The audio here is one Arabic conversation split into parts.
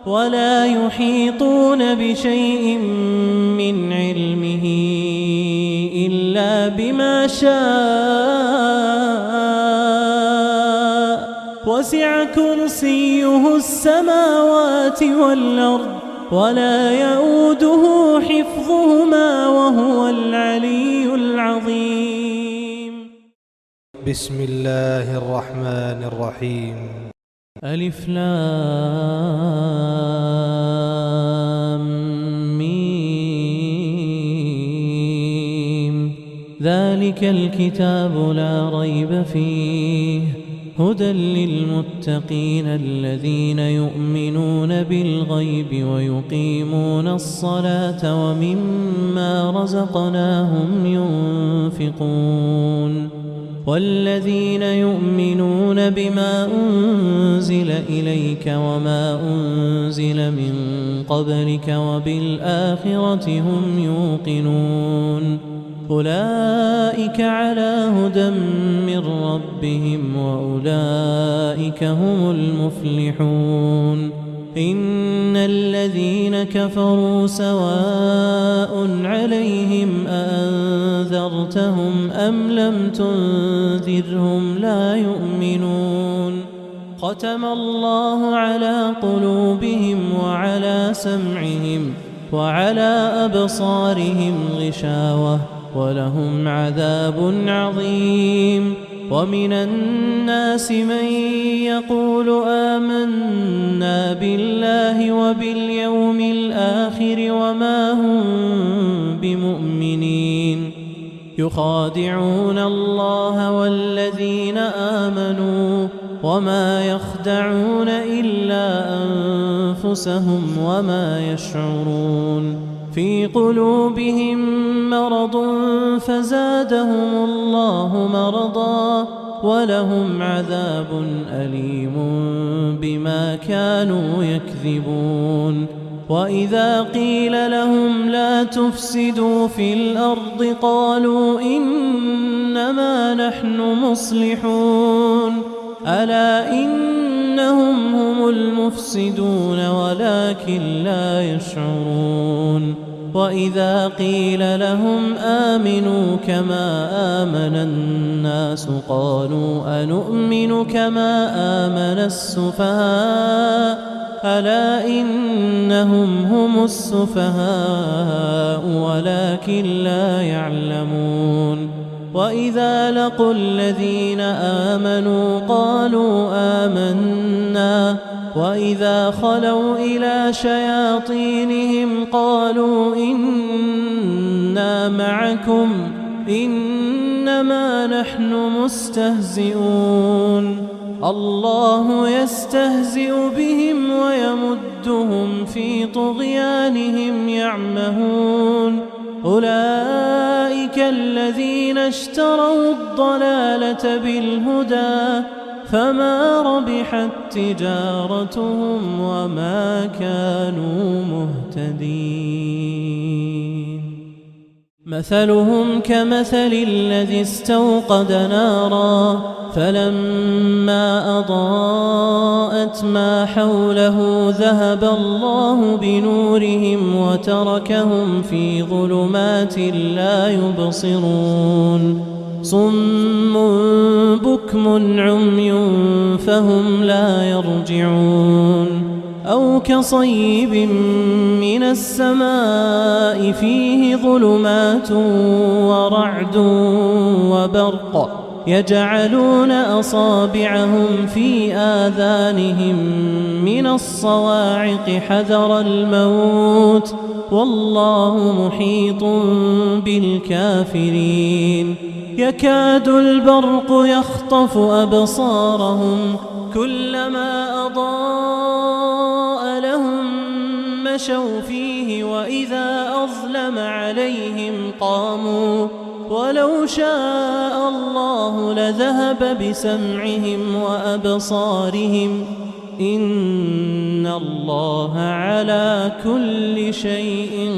ولا يحيطون بشيء من علمه إلا بما شاء وسع كرسيه السماوات والأرض ولا يؤوده حفظهما وهو العلي العظيم. بسم الله الرحمن الرحيم. ألف لام ميم. ذلك الكتاب لا ريب فيه هدى للمتقين الذين يؤمنون بالغيب ويقيمون الصلاة ومما رزقناهم ينفقون والذين يؤمنون بما أنزل إليك وما أنزل من قبلك وبالآخرة هم يوقنون أولئك على هدى من ربهم وأولئك هم المفلحون. إن الذين كفروا سواء عليهم أأنذرتهم أم لم تنذرهم لا يؤمنون. ختم الله على قلوبهم وعلى سمعهم وعلى أبصارهم غشاوة ولهم عذاب عظيم. ومن الناس من يقول آمنا بالله وباليوم الآخر وما هم بمؤمنين يخادعون الله والذين آمنوا وما يخدعون إلا أنفسهم وما يشعرون. في قلوبهم مرض فزادهم الله مرضا ولهم عذاب أليم بما كانوا يكذبون. وإذا قيل لهم لا تفسدوا في الأرض قالوا إنما نحن مصلحون ألا إنهم هم المفسدون ولكن لا يشعرون. وإذا قيل لهم آمنوا كما آمن الناس قالوا أنؤمن كما آمن السفهاء ألا إنهم هم السفهاء ولكن لا يعلمون. وإذا لقوا الذين آمنوا قالوا آمنا وإذا خلوا إلى شياطينهم قالوا إنا معكم إنما نحن مستهزئون. الله يستهزئ بهم ويمدهم في طغيانهم يعمهون. أولئك الذين اشتروا الضلالة بالهدى فما ربحت تجارتهم وما كانوا مهتدين. مثلهم كمثل الذي استوقد نارا فلما أضاءت ما حوله ذهب الله بنورهم وتركهم في ظلمات لا يبصرون. صم بكم عمي فهم لا يرجعون. أو كصيب من السماء فيه ظلمات ورعد وبرق يجعلون أصابعهم في آذانهم من الصواعق حذر الموت والله محيط بالكافرين. يكاد البرق يخطف أبصارهم كلما أضاء لهم مشوا فيه وإذا أظلم عليهم قاموا ولو شاء الله لذهب بسمعهم وأبصارهم إن الله على كل شيء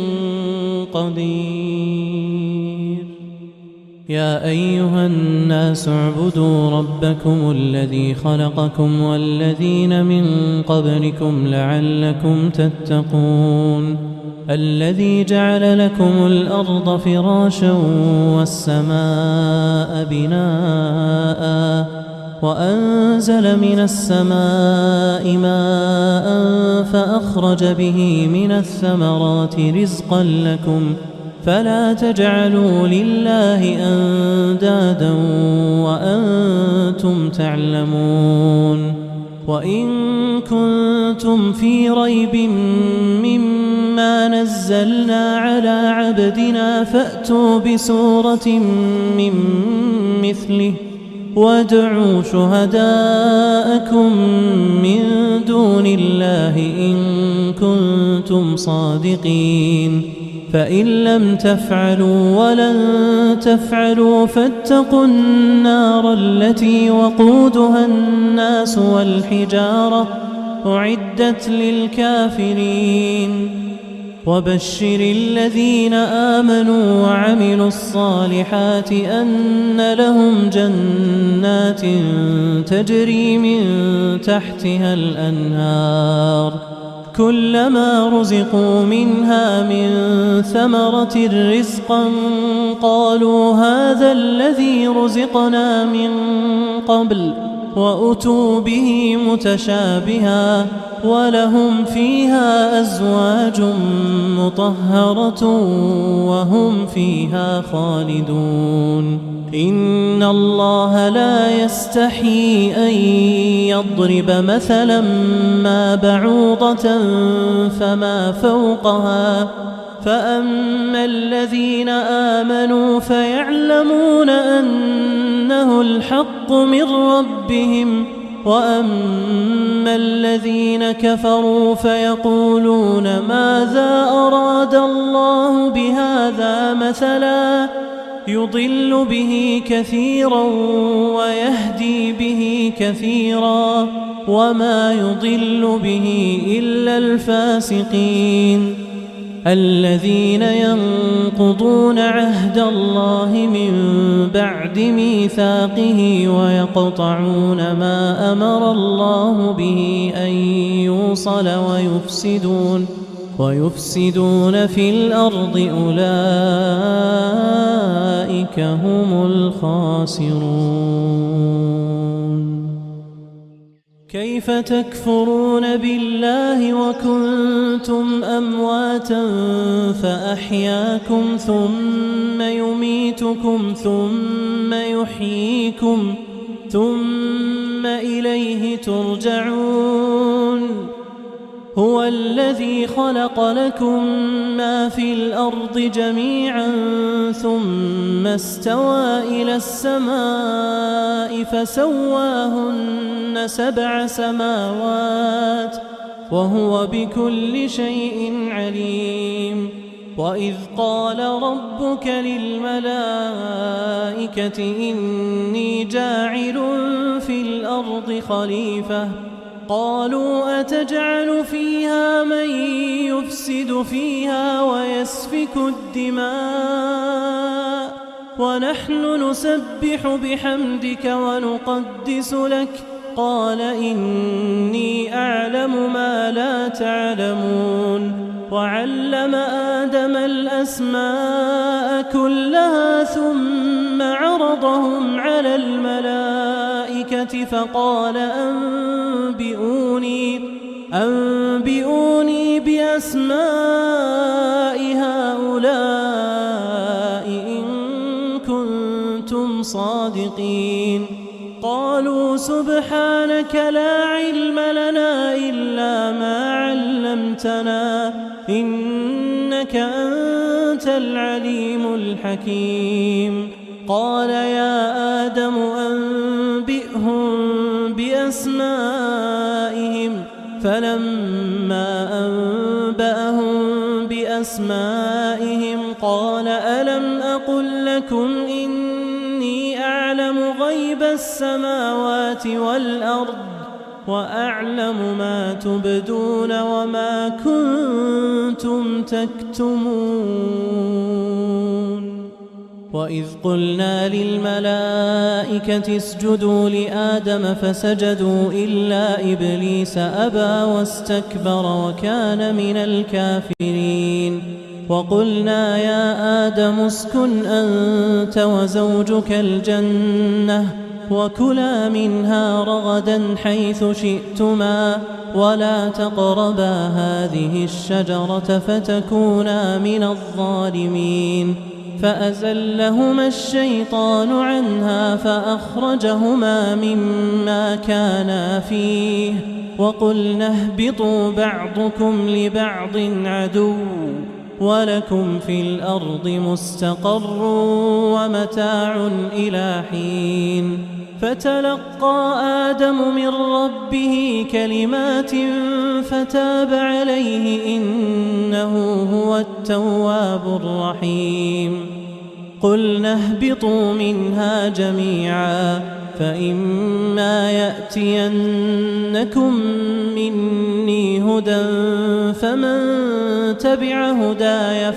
قدير. يا أيها الناس اعبدوا ربكم الذي خلقكم والذين من قبلكم لعلكم تتقون الذي جعل لكم الأرض فراشا والسماء بناء وأنزل من السماء ماء فأخرج به من الثمرات رزقا لكم فلا تجعلوا لله أندادا وأنتم تعلمون وإن كنتم في ريب مما نزلنا على عبدنا فأتوا بسورة من مثله وادعوا شهداءكم من دون الله إن كنتم صادقين فإن لم تفعلوا ولن تفعلوا فاتقوا النار التي وقودها الناس والحجارة أعدت للكافرين وبشر الذين آمنوا وعملوا الصالحات أن لهم جنات تجري من تحتها الأنهار كلما رزقوا منها من ثمرة رزقا قالوا هذا الذي رزقنا من قبل وأتوا به متشابها ولهم فيها أزواج مطهرة وهم فيها خالدون إن الله لا يستحيي أن يضرب مثلا ما بعوضة فما فوقها فأما الذين آمنوا فيعلمون أنه الحق من ربهم وأما الذين كفروا فيقولون ماذا أراد الله بهذا مثلا يضل به كثيرا ويهدي به كثيرا وما يضل به إلا الفاسقين الذين ينقضون عهد الله من بعد ميثاقه ويقطعون ما أمر الله به أن يوصل ويفسدون في الأرض أولئك هم الخاسرون كيف تكفرون بالله وكنتم أمواتا فأحياكم ثم يميتكم ثم يحييكم ثم إليه ترجعون هو الذي خلق لكم ما في الأرض جميعا ثم استوى إلى السماء فسواهن 7 سماوات وهو بكل شيء عليم وإذ قال ربك للملائكة إني جاعل في الأرض خليفة قالوا أتجعل فيها من يفسد فيها ويسفك الدماء ونحن نسبح بحمدك ونقدس لك قال إني أعلم ما لا تعلمون وعلم آدم الأسماء كلها ثم عرضهم على الملائكة فقال أنبئوني بأسماء هؤلاء إن كنتم صادقين قالوا سبحانك لا علم لنا إلا ما علمتنا إنك أنت العليم الحكيم قال يا آدم أنبئهم بأسمائهم فلما أنبأهم بأسمائهم قال ألم أقل لكم إني أعلم غيب السماوات والأرض وأعلم ما تبدون وما كنتم تكتمون وإذ قلنا للملائكة اسجدوا لآدم فسجدوا إلا إبليس أبى واستكبر وكان من الكافرين وقلنا يا آدم اسكن أنت وزوجك الجنة وكلا منها رغدا حيث شئتما ولا تقربا هذه الشجرة فتكونا من الظالمين فأزلهما الشيطان عنها فأخرجهما مما كانا فيه وقلنا اهبطوا بعضكم لبعض عدو ولكم في الأرض مستقر ومتاع إلى حين فتلقى آدم من ربه كلمات فتاب عليه إنه هو التواب الرحيم قلنا اهبطوا منها جميعا فإما يأتينكم مني هدى فمن تبع هداي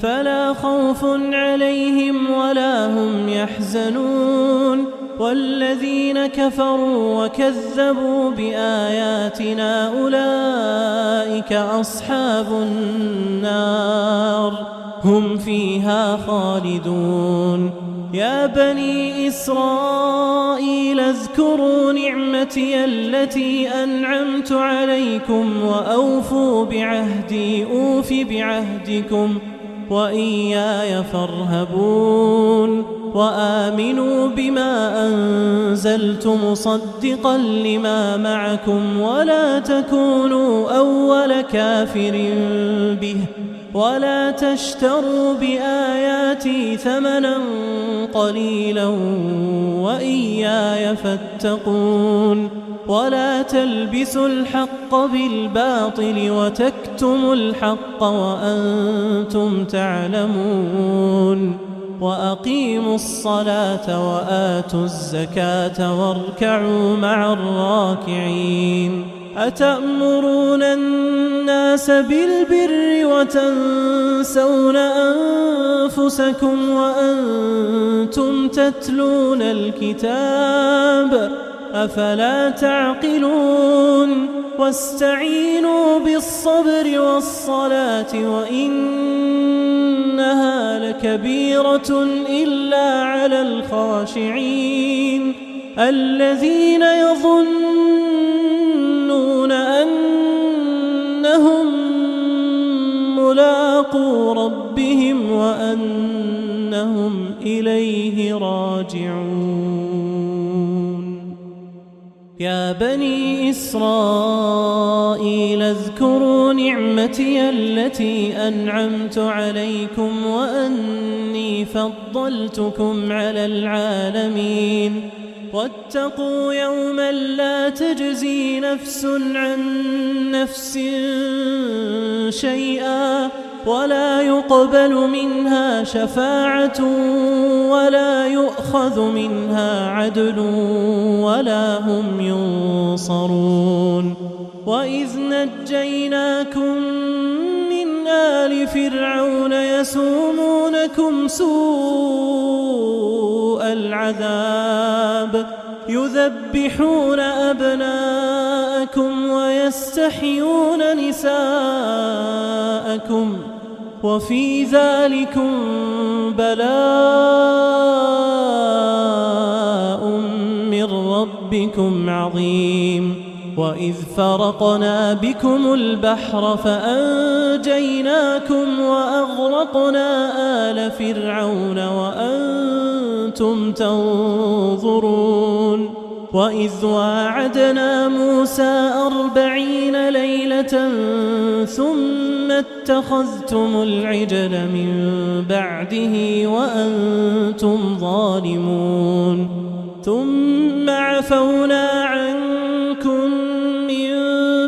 فلا خوف عليهم ولا هم يحزنون والذين كفروا وكذبوا بآياتنا أولئك أصحاب النار هم فيها خالدون يا بني إسرائيل اذكروا نعمتي التي أنعمت عليكم وأوفوا بعهدي أوف بعهدكم وإياي فارهبون وآمنوا بما أنزلت مصدقا لما معكم ولا تكونوا أول كافر به ولا تشتروا بآياتي ثمنا قليلا وإياي فاتقون ولا تلبسوا الحق بالباطل وتكتموا الحق وأنتم تعلمون وأقيموا الصلاة وآتوا الزكاة واركعوا مع الراكعين أتأمرون الناس بالبر وتنسون أنفسكم وأنتم تتلون الكتاب أفلا تعقلون واستعينوا بالصبر والصلاة وإنها لكبيرة إلا على الخاشعين الذين يظنون أنهم ملاقو ربهم وأنهم إليه راجعون يا بني إسرائيل اذكروا نعمتي التي أنعمت عليكم وأني فضلتكم على العالمين واتقوا يوما لا تجزي نفس عن نفس شيئا ولا يقبل منها شفاعة ولا يؤخذ منها عدل ولا هم ينصرون وإذ نجيناكم من آل فرعون يسومونكم سوء العذاب يذبحون أبناءكم ويستحيون نساءكم وفي ذلكم بلاء من ربكم عظيم وإذ فرقنا بكم البحر فأنجيناكم وأغرقنا آل فرعون وأنتم تنظرون وإذ واعدنا موسى 40 ليلة ثم اتخذتم العجل من بعده وأنتم ظالمون ثم عفونا عنكم من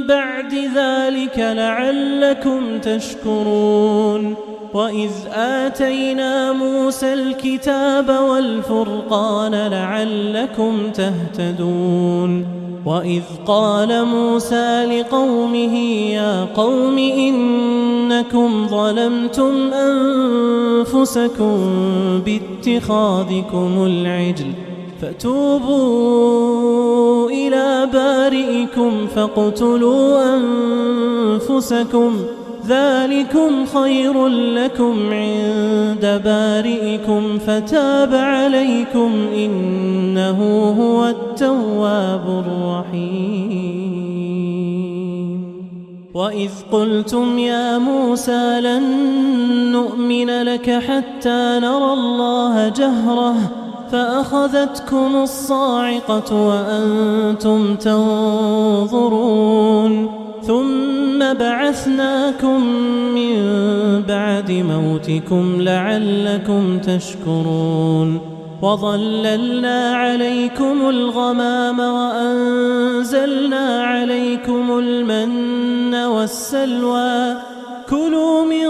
بعد ذلك لعلكم تشكرون وإذ آتينا موسى الكتاب والفرقان لعلكم تهتدون وإذ قال موسى لقومه يا قوم إنكم ظلمتم أنفسكم باتخاذكم العجل فتوبوا إلى بارئكم فاقتلوا أنفسكم ذلكم خير لكم عند بارئكم فتاب عليكم إنه هو التواب الرحيم وإذ قلتم يا موسى لن نؤمن لك حتى نرى الله جهرة فأخذتكم الصاعقة وأنتم تنظرون ثم بعثناكم من بعد موتكم لعلكم تشكرون وظللنا عليكم الغمام وأنزلنا عليكم المن والسلوى كلوا من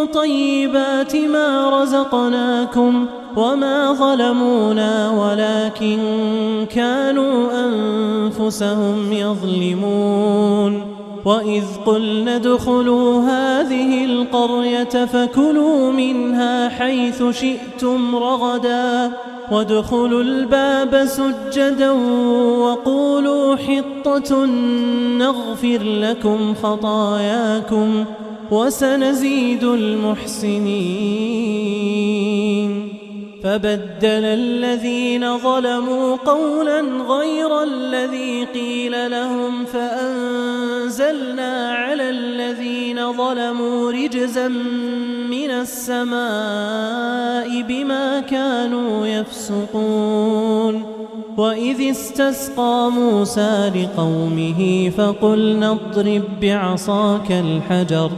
طيبات ما رزقناكم وما ظلمونا ولكن كانوا أنفسهم يظلمون وإذ قلنا ادخلوا هذه القرية فكلوا منها حيث شئتم رغدا وادخلوا الباب سجدا وقولوا حطة نغفر لكم خطاياكم وسنزيد المحسنين فبدل الذين ظلموا قولا غير الذي قيل لهم فأنزلنا على الذين ظلموا رجزا من السماء بما كانوا يفسقون وإذ استسقى موسى لقومه فقلنا اضرب بعصاك الحجر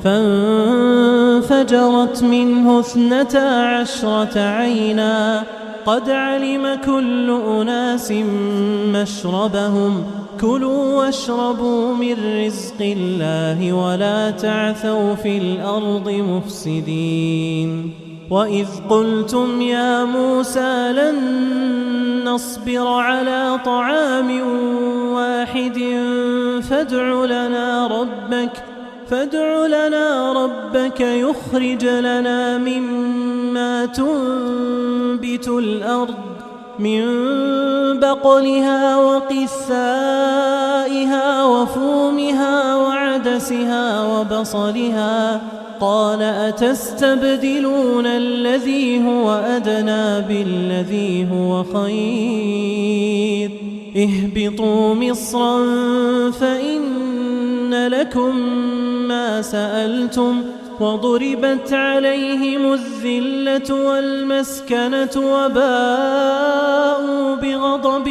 فانفجرت منه 12 عينا قد علم كل أناس مشربهم كلوا واشربوا من رزق الله ولا تعثوا في الأرض مفسدين وإذ قلتم يا موسى لن نصبر على طعام واحد فادع لنا ربك يخرج لنا مما تنبت الأرض من بقلها وقثائها وفومها وعدسها وبصلها قال أتستبدلون الذي هو أدنى بالذي هو خير اهبطوا مصرا فإن لكم ما سألتم وضربت عليهم الذلة والمسكنة وباءوا بغضب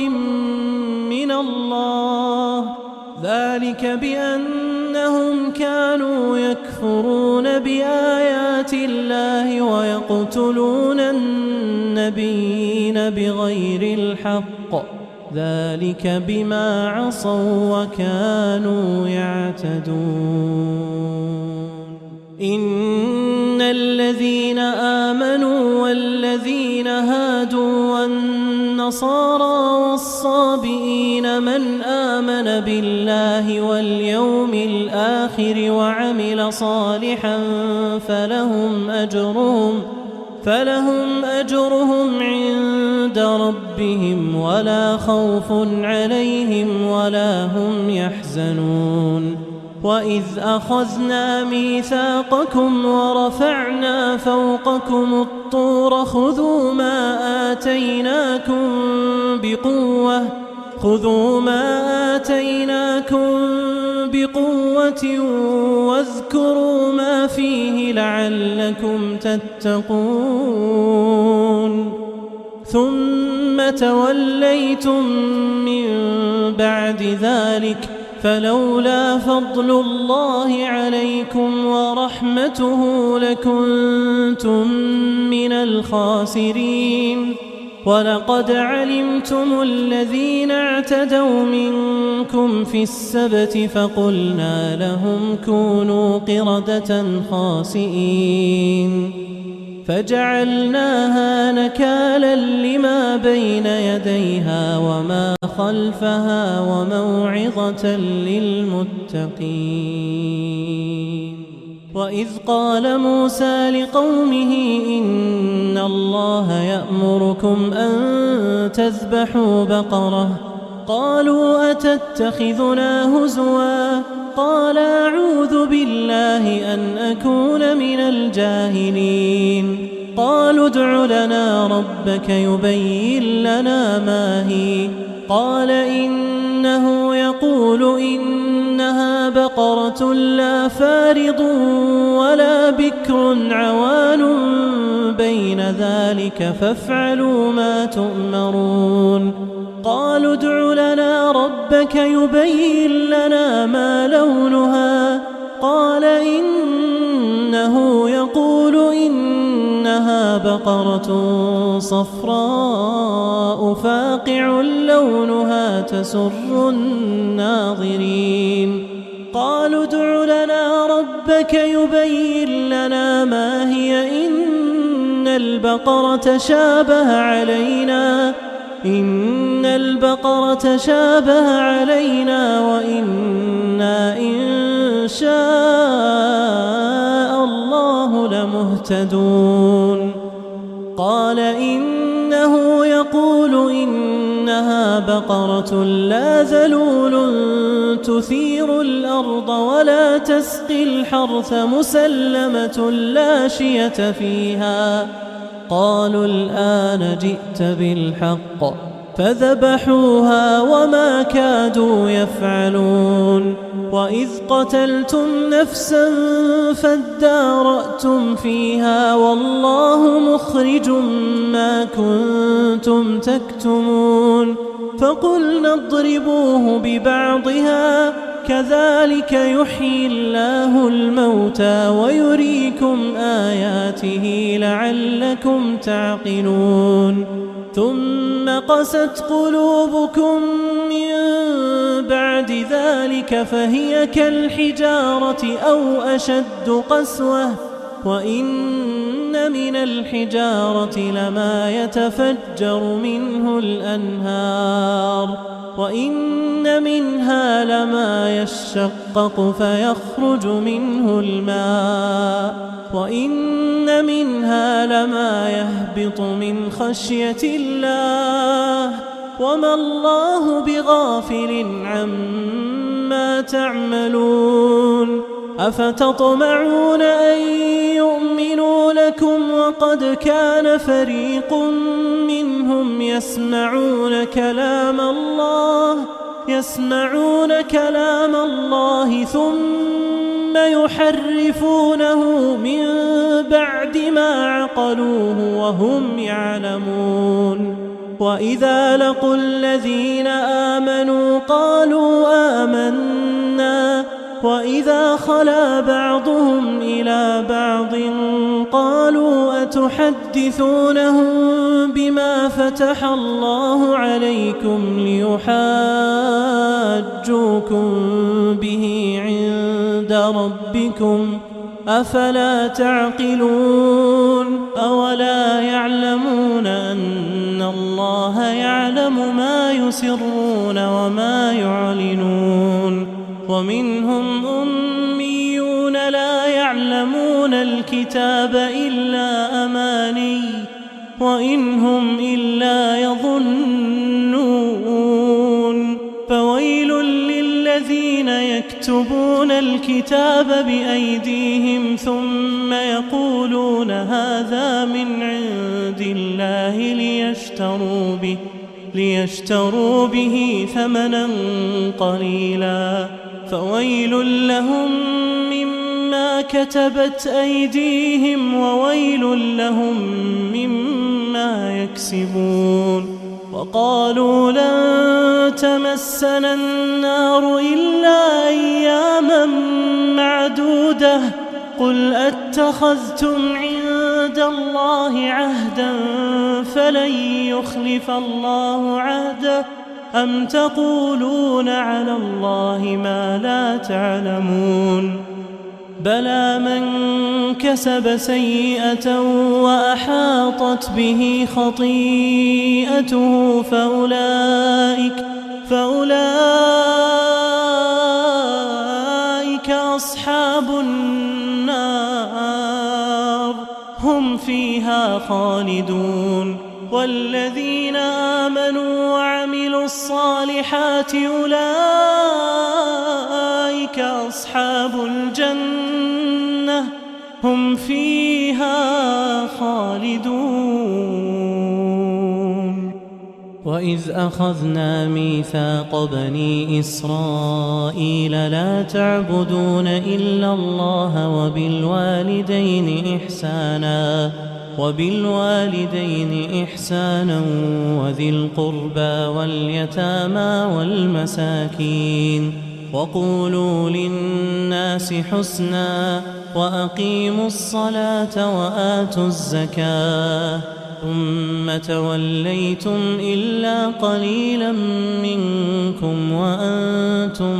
من الله ذلك بأنهم كانوا يكفرون بآيات الله ويقتلون النبيين بغير الحق ذلك بما عصوا وكانوا يعتدون إن الذين آمنوا والذين هادوا والنصارى والصابئين من آمن بالله واليوم الآخر وعمل صالحا فلهم أجرهم عند ربهم ولا خوف عليهم ولا هم يحزنون وإذ أخذنا ميثاقكم ورفعنا فوقكم الطور خذوا ما آتيناكم بقوة واذكروا ما فيه لعلكم تتقون ثم توليتم من بعد ذلك فلولا فضل الله عليكم ورحمته لكنتم من الخاسرين ولقد علمتم الذين اعتدوا منكم في السبت فقلنا لهم كونوا قردة خاسئين فجعلناها نكالا لما بين يديها وما خلفها وموعظة للمتقين. وإذ قال موسى لقومه إن الله يأمركم أن تذبحوا بقرة قالوا أتتخذنا هزوا قال أعوذ بالله أن أكون من الجاهلين. قالوا ادع لنا ربك يبين لنا ما هي قال إنه يقول إنها بقرة لا فارض ولا بكر عوان بين ذلك فافعلوا ما تؤمرون. قالوا ادع لنا ربك يبين لنا ما لونها قال إنه يقول إنها بقرة صفراء فاقع لونها تسر الناظرين. قالوا ادع لنا ربك يبين لنا ما هي إن البقرة شابه علينا وإنا إن شاء الله لمهتدون. قال إنه يقول إنها بقرة لا ذلول تثير الأرض ولا تسقي الحرث مسلمة لا شية فيها. قالوا الآن جئت بالحق فذبحوها وما كادوا يفعلون. وإذ قتلتم نفسا فادارأتم فيها والله مخرج ما كنتم تكتمون. فقلنا اضربوه ببعضها كذلك يحيي الله الموتى ويريكم آياته لعلكم تعقلون. ثم قست قلوبكم من بعد ذلك فهي كالحجارة أو أشد قسوة وإن من الحجارة لما يتفجر منه الأنهار وإن منها لما يشقق فيخرج منه الماء وإن منها لما يهبط من خشية الله وما الله بغافل عما تعملون. أفتطمعون أن يؤمنوا لكم وقد كان فريق منهم يسمعون كلام الله ثم يحرفونه من بعد ما عقلوه وهم يعلمون. وإذا لقوا الذين آمنوا قالوا آمنا وإذا خلا بعضهم إلى بعض قالوا أتحدثونهم بما فتح الله عليكم ليحاجوكم به عند ربكم أفلا تعقلون. أولا يعلمون أن الله يعلم ما يسرون وما يعلنون. ومنهم أميون لا يعلمون الكتاب إلا أماني وإن هم إلا يظنون. فويل للذين يكتبون الكتاب بأيديهم ثم يقولون هذا من عند الله ليشتروا به ثمنا قليلا فويل لهم مما كتبت أيديهم وويل لهم مما يكسبون. وقالوا لن تمسنا النار إلا أياما معدودة قل أتخذتم عند الله عهدا فلن يخلف الله عهده أم تقولون على الله ما لا تعلمون. بلى من كسب سيئة وأحاطت به خطيئته فأولئك أصحاب النار هم فيها خالدون. والذين آمنوا وعملوا الصالحات أولئك أصحاب الجنة هم فيها خالدون. وإذ أخذنا ميثاق بني إسرائيل لا تعبدون إلا الله وبالوالدين إحسانا وذي القربى واليتامى والمساكين وقولوا للناس حسنا وأقيموا الصلاة وآتوا الزكاة ثم توليتم إلا قليلا منكم وأنتم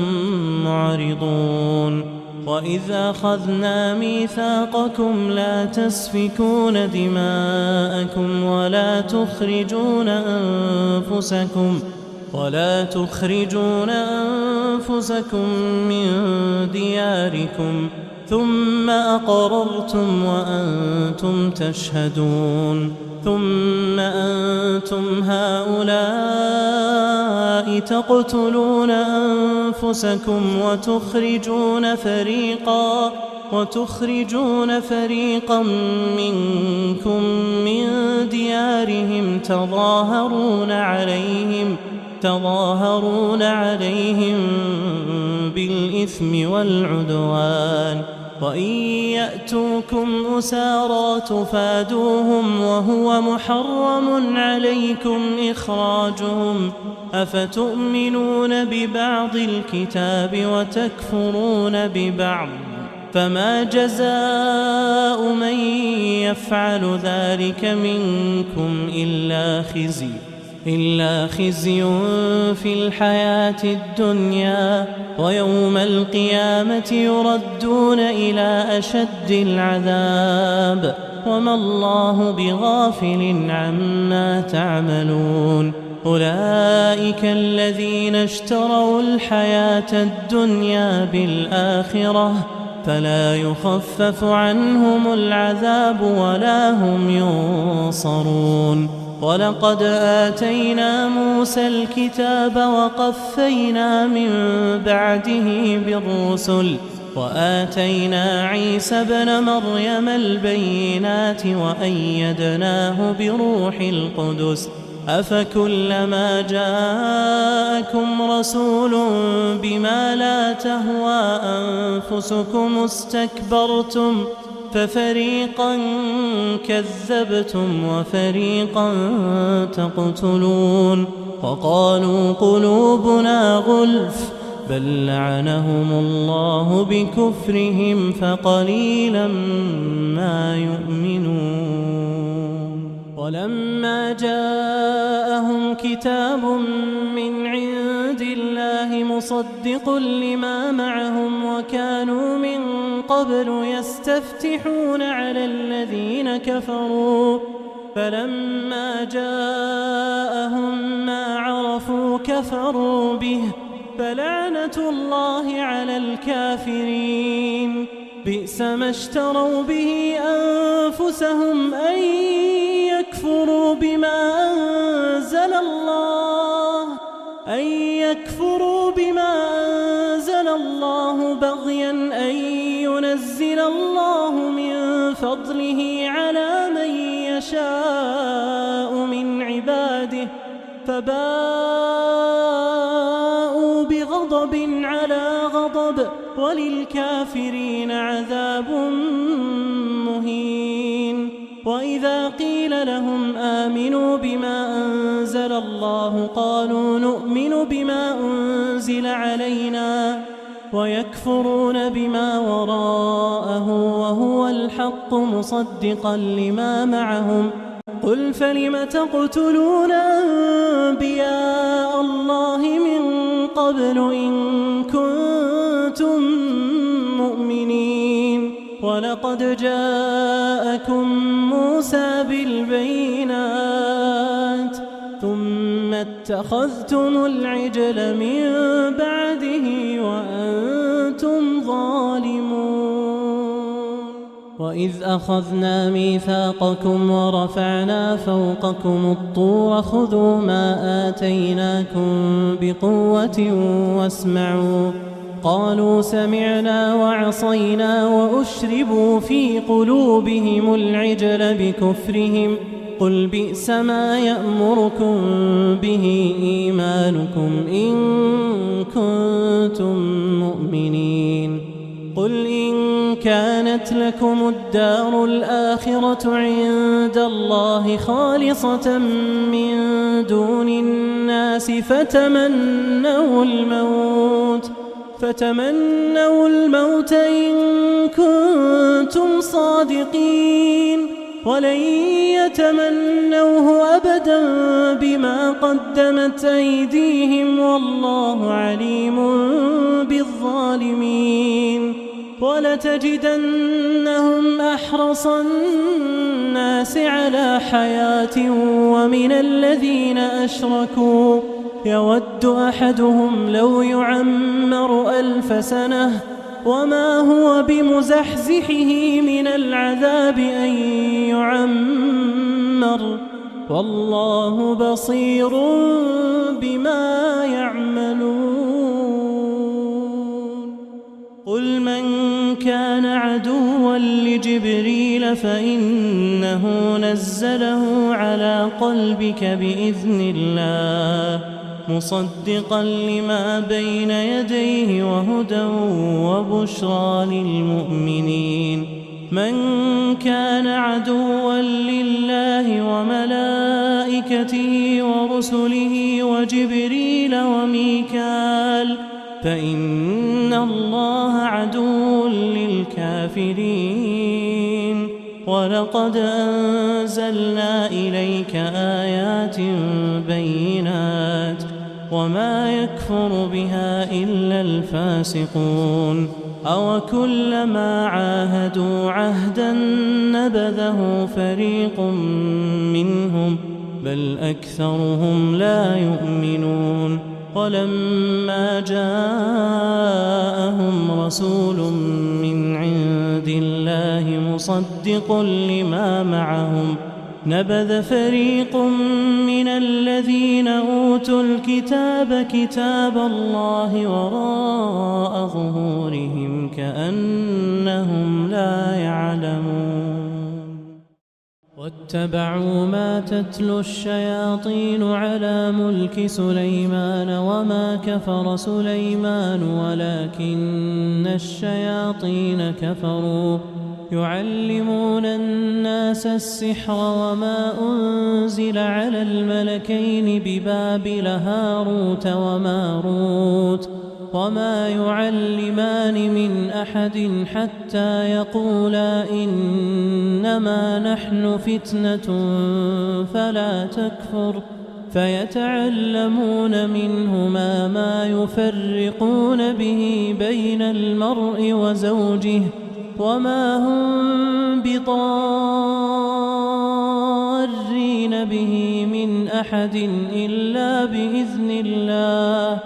معرضون. وإذ أخذنا ميثاقكم لا تسفكون دماءكم ولا تخرجون أنفسكم من دياركم ثم أقررتم وأنتم تشهدون. ثم أنتم هؤلاء تقتلون أنفسكم وتخرجون فريقا منكم من ديارهم تظاهرون عليهم بالإثم والعدوان وإن يأتوكم أسارى تفادوهم وهو محرم عليكم إخراجهم أفتؤمنون ببعض الكتاب وتكفرون ببعض فما جزاء من يفعل ذلك منكم إلا خزي في الحياة الدنيا ويوم القيامة يردون إلى أشد العذاب وما الله بغافل عما تعملون. أولئك الذين اشتروا الحياة الدنيا بالآخرة فلا يخفف عنهم العذاب ولا هم ينصرون. ولقد آتينا موسى الكتاب وقفينا من بعده بالرسل وآتينا عيسى ابن مريم البينات وأيدناه بروح القدس أفكلما جاءكم رسول بما لا تهوى أنفسكم استكبرتم ففريقا كذبتم وفريقا تقتلون. وقالوا قلوبنا غلف بل لعنهم الله بكفرهم فقليلا ما يؤمنون. ولما جاءهم كتاب من عند الله مصدق لما معهم وكانوا من قبل يستفتحون على الذين كفروا فلما جاءهم ما عرفوا كفروا به فلعنة الله على الكافرين. بئس ما اشتروا به أنفسهم أن يكفروا بما أنزل الله بغيا أن ينزل الله من فضله على من يشاء من عباده فباءوا بغضب على غضب وللكافرين عذاب مهين. وإذا قيل لهم آمنوا بما أنزل الله قالوا نؤمن بما أنزل علينا ويكفرون بما وراءه وهو الحق مصدقا لما معهم. قل فلم تقتلون أنبياء الله من قبل إن كنتم مؤمنين. ولقد جاءكم موسى بالبينات ثم اتخذتم العجل من بعده وأنتم ظالمون وإذ أخذنا ميثاقكم ورفعنا فوقكم الطور خذوا ما آتيناكم بقوة واسمعوا قالوا سمعنا وعصينا وأشربوا في قلوبهم العجل بكفرهم قل بئس ما يأمركم به إيمانكم إن كنتم مؤمنين قل إن كانت لكم الدار الآخرة عند الله خالصة من دون الناس فتمنوا الموت إن كنتم صادقين ولن يتمنوه أبدا بما قدمت أيديهم والله عليم بالظالمين ولتجدنهم أحرص الناس على حياة ومن الذين أشركوا يود أحدهم لو يعمر 1000 سنة وما هو بمزحزحه من العذاب أن يعمر والله بصير بما يعملون قل من كان عدوا لجبريل فإنه نزله على قلبك بإذن الله مصدقا لما بين يديه وهدى وبشرى للمؤمنين من كان عدوا لله وملائكته ورسله وجبريل وميكال فإن الله عدو للكافرين ولقد أنزلنا إليك آيات بينات وما يكفر بها إلا الفاسقون أوكلما عاهدوا عهدا نبذه فريق منهم بل أكثرهم لا يؤمنون ولما جاءهم رسول من عند الله مصدق لما معهم نبذ فريق من الذين أوتوا الكتاب كتاب الله وراء ظهورهم كأنهم لا يعلمون واتبعوا ما تتلو الشياطين على ملك سليمان وما كفر سليمان ولكن الشياطين كفروا يعلمون الناس السحر وما أنزل على الملكين ببابل هاروت وماروت وما يعلمان من أحد حتى يقولا إنما نحن فتنة فلا تكفر فيتعلمون منهما ما يفرقون به بين المرء وزوجه وما هم بضارين به من أحد إلا بإذن الله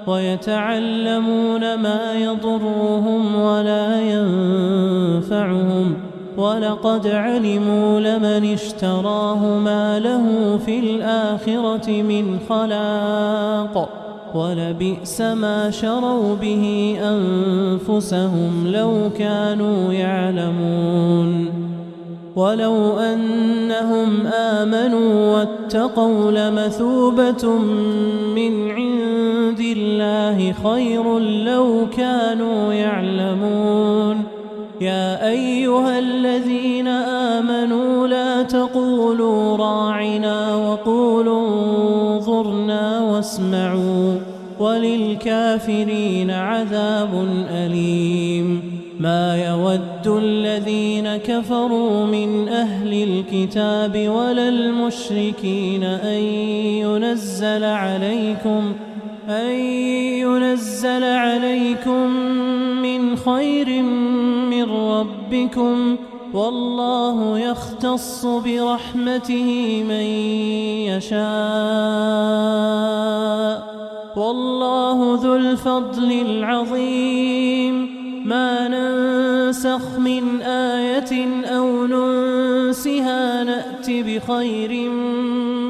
ويتعلمون ما يضرهم ولا ينفعهم ولقد علموا لمن اشتراه ما له في الآخرة من خلاق ولبئس ما شروا به أنفسهم لو كانوا يعلمون ولو أنهم آمنوا واتقوا لمثوبة من عند الله خير لو كانوا يعلمون يا أيها الذين آمنوا لا تقولوا راعنا وقولوا انظرنا واسمعوا وللكافرين عذاب أليم ما يود الذين كفروا من أهل الكتاب ولا المشركين أن ينزل عليكم من خير من ربكم والله يختص برحمته من يشاء والله ذو الفضل العظيم ما ننسخ من آية أو ننسها نأت بخير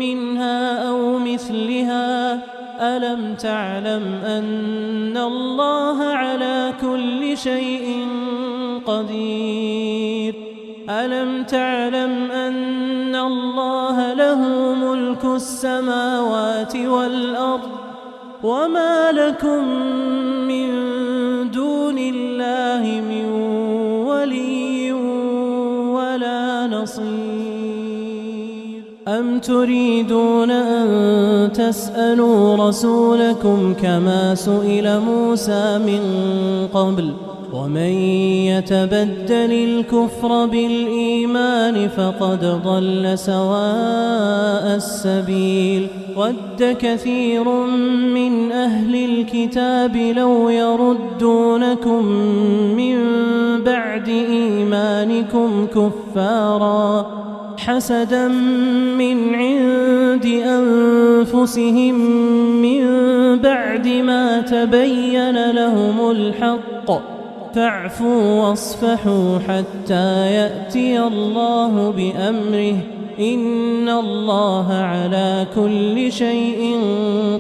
منها أو مثلها ألم تعلم أن الله على كل شيء قدير ألم تعلم أن الله له ملك السماوات والأرض وما لكم من دون الله من ولي ولا نصير أم تريدون أن تسألوا رسولكم كما سئل موسى من قبل ومن يتبدل الكفر بالإيمان فقد ضل سواء السبيل ود كثير من أهل الكتاب لو يردونكم من بعد إيمانكم كفارا حسدا من عند أنفسهم من بعد ما تبين لهم الحق فاعفوا واصفحوا حتى يأتي الله بأمره إن الله على كل شيء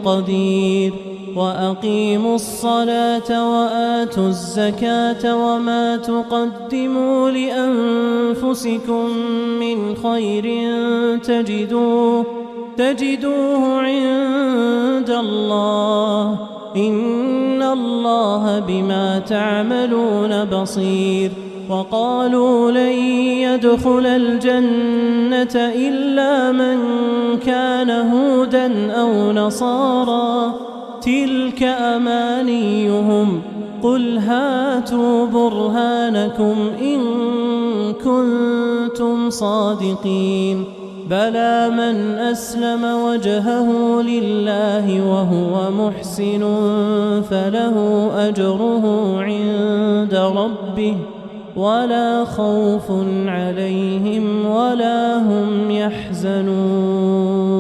قدير وأقيموا الصلاة وآتوا الزكاة وما تقدموا لأنفسكم من خير تجدوه عند الله إن الله بما تعملون بصير وقالوا لن يدخل الجنة إلا من كان هودا أو نصارى تلك أمانيهم قل هاتوا برهانكم إن كنتم صادقين بلى من أسلم وجهه لله وهو محسن فله أجره عند ربه ولا خوف عليهم ولا هم يحزنون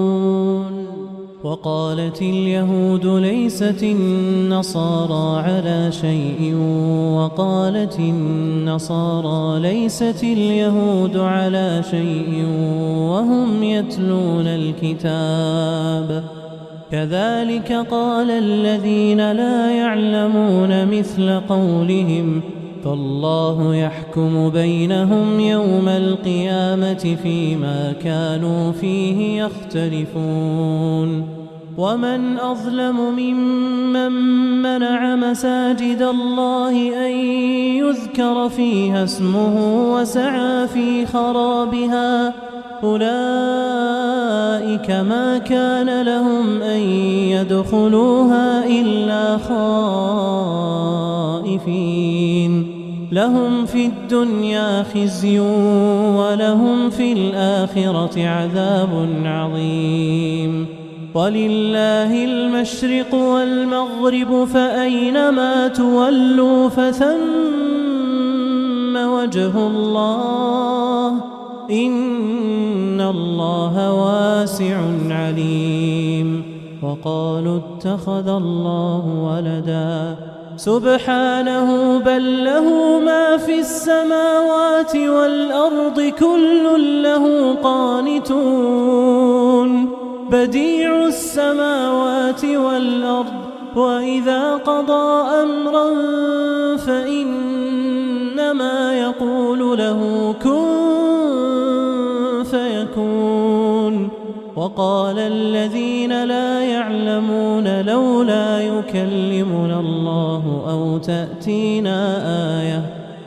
وقالت اليهود ليست النصارى على شيء وقالت النصارى ليست اليهود على شيء وهم يتلون الكتاب كذلك قال الذين لا يعلمون مثل قولهم فالله يحكم بينهم يوم القيامة فيما كانوا فيه يختلفون ومن أظلم ممن منع مساجد الله أن يذكر فيها اسمه وسعى في خرابها أولئك ما كان لهم أن يدخلوها إلا خائفين لهم في الدنيا خزي ولهم في الآخرة عذاب عظيم ولله المشرق والمغرب فأينما تولوا فثم وجه الله إن الله واسع عليم وقالوا اتخذ الله ولدا سبحانه بل له ما في السماوات والأرض كل له قانتون بديع السماوات والأرض وإذا قضى أمرا فإنما يقول له كن فيكون وقال الذين لا يعلمون لولا يكلمنا الله أو تأتينا آية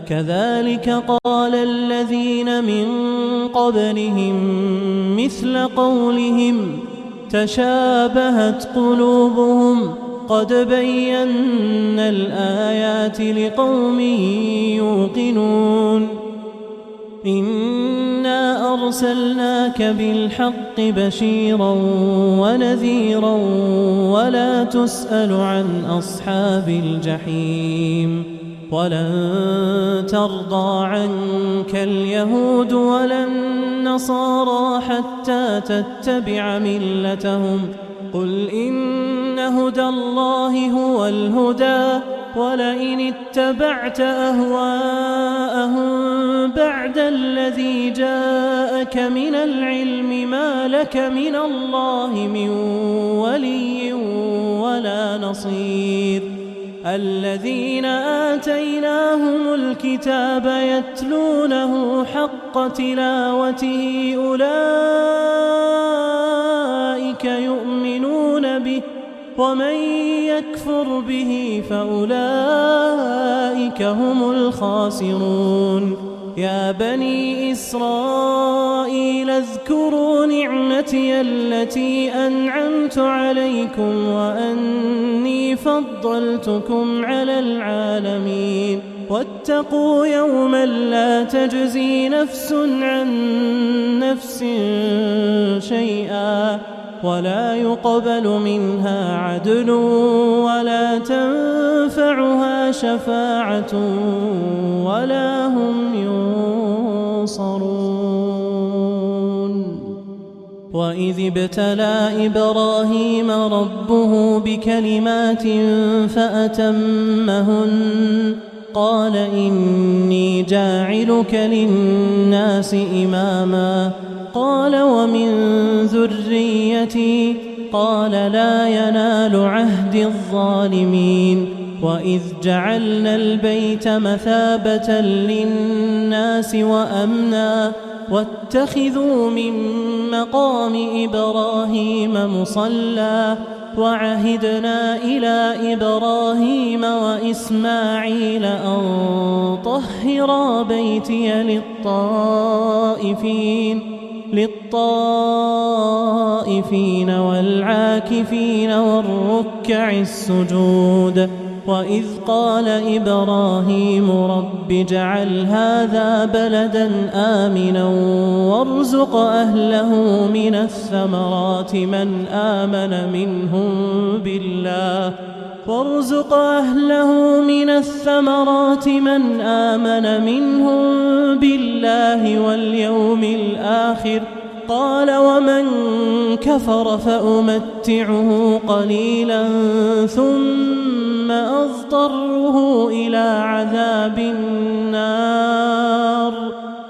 كذلك قال الذين من قبلهم مثل قولهم تشابهت قلوبهم قد بينا الآيات لقوم يوقنون إنا أرسلناك بالحق بشيرا ونذيرا ولا تسأل عن أصحاب الجحيم ولن ترضى عنك اليهود ولا النصارى حتى تتبع ملتهم قل إن هدى الله هو الهدى ولئن اتبعت أهواءهم بعد الذي جاءك من العلم ما لك من الله من ولي ولا نصير الذين آتيناهم الكتاب يتلونه حق تلاوته أولئك يؤمنون به ومن يكفر به فأولئك هم الخاسرون يا بني إسرائيل اذكروا نعمتي التي أنعمت عليكم وأني فضلتكم على العالمين واتقوا يوما لا تجزي نفس عن نفس شيئا ولا يقبل منها عدل ولا تنفعها شفاعة ولا هم ينصرون وإذ ابتلى إبراهيم ربه بكلمات فأتمهن قال إني جاعلك للناس إماما قال ومن ذريتي قال لا ينال عهد الظالمين وإذ جعلنا البيت مثابة للناس وأمنا واتخذوا من مقام إبراهيم مصلى وعهدنا إلى إبراهيم وإسماعيل أن طهرا بيتي للطائفين والعاكفين والركع السجود وإذ قال إبراهيم رب اجعل هذا بلدا آمنا وارزق أهله من الثمرات من آمن منهم بالله واليوم الآخر قال ومن كفر فأمتعه قليلا ثم أضطره إلى عذاب النار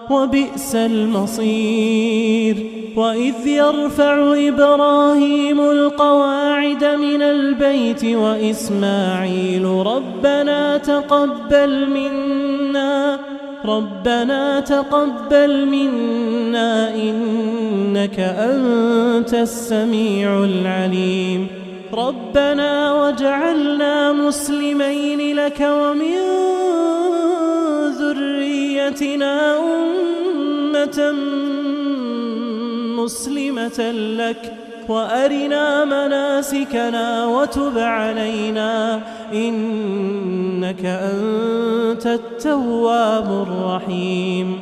وبئس المصير وإذ يرفع إبراهيم القواعد من البيت وإسماعيل ربنا تقبل منا إنك أنت السميع العليم ربنا واجعلنا مسلمين لك ومن ذريتنا أمة مسلمة لك وأرنا مناسكنا وتب علينا إنك أنت التواب الرحيم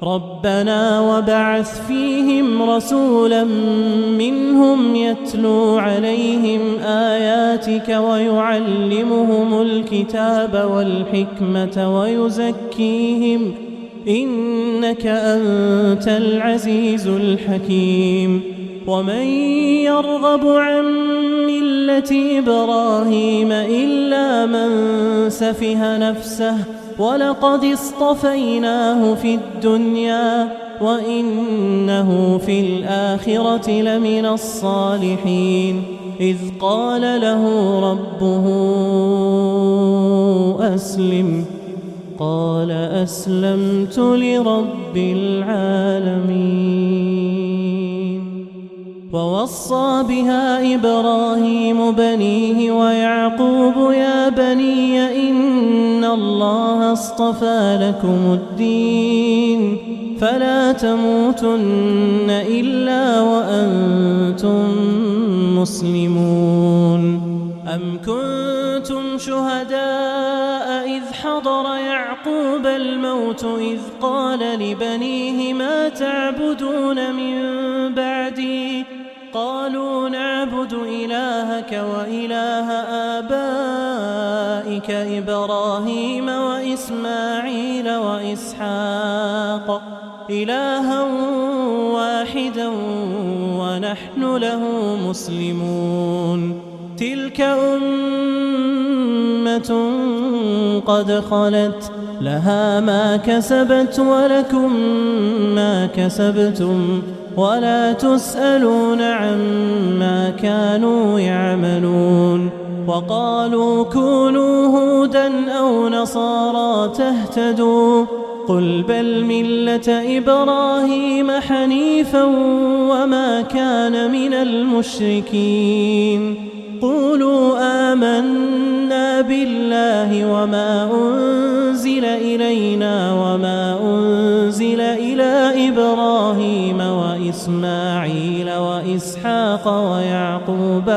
ربنا وبعث فيهم رسولا منهم يتلو عليهم آياتك ويعلمهم الكتاب والحكمة ويزكيهم إنك أنت العزيز الحكيم ومن يرغب عن ملة إبراهيم إلا من سفه نفسه ولقد اصطفيناه في الدنيا وإنه في الآخرة لمن الصالحين إذ قال له ربه أسلم قال أسلمت لرب العالمين ووصى بها إبراهيم بنيه ويعقوب يا بني إن الله اصطفى لكم الدين فلا تموتن إلا وأنتم مسلمون أم كنتم شهداء إذ حضر يعقوب الموت إذ قال لبنيه ما تعبدون من بعدي قالوا نعبد إلهك وإله آبائك بارك إبراهيم وإسماعيل وإسحاق إلها واحدا ونحن له مسلمون تلك أمة قد خلت لها ما كسبت ولكم ما كسبتم ولا تسألون عما كانوا يعملون وقالوا كونوا هودا أو نصارى تهتدوا قل بل ملة إبراهيم حنيفا وما كان من المشركين قولوا آمنا بالله وما أنزل إلينا وما أنزل إلى إبراهيم وإسماعيل وإسحاق ويعقوب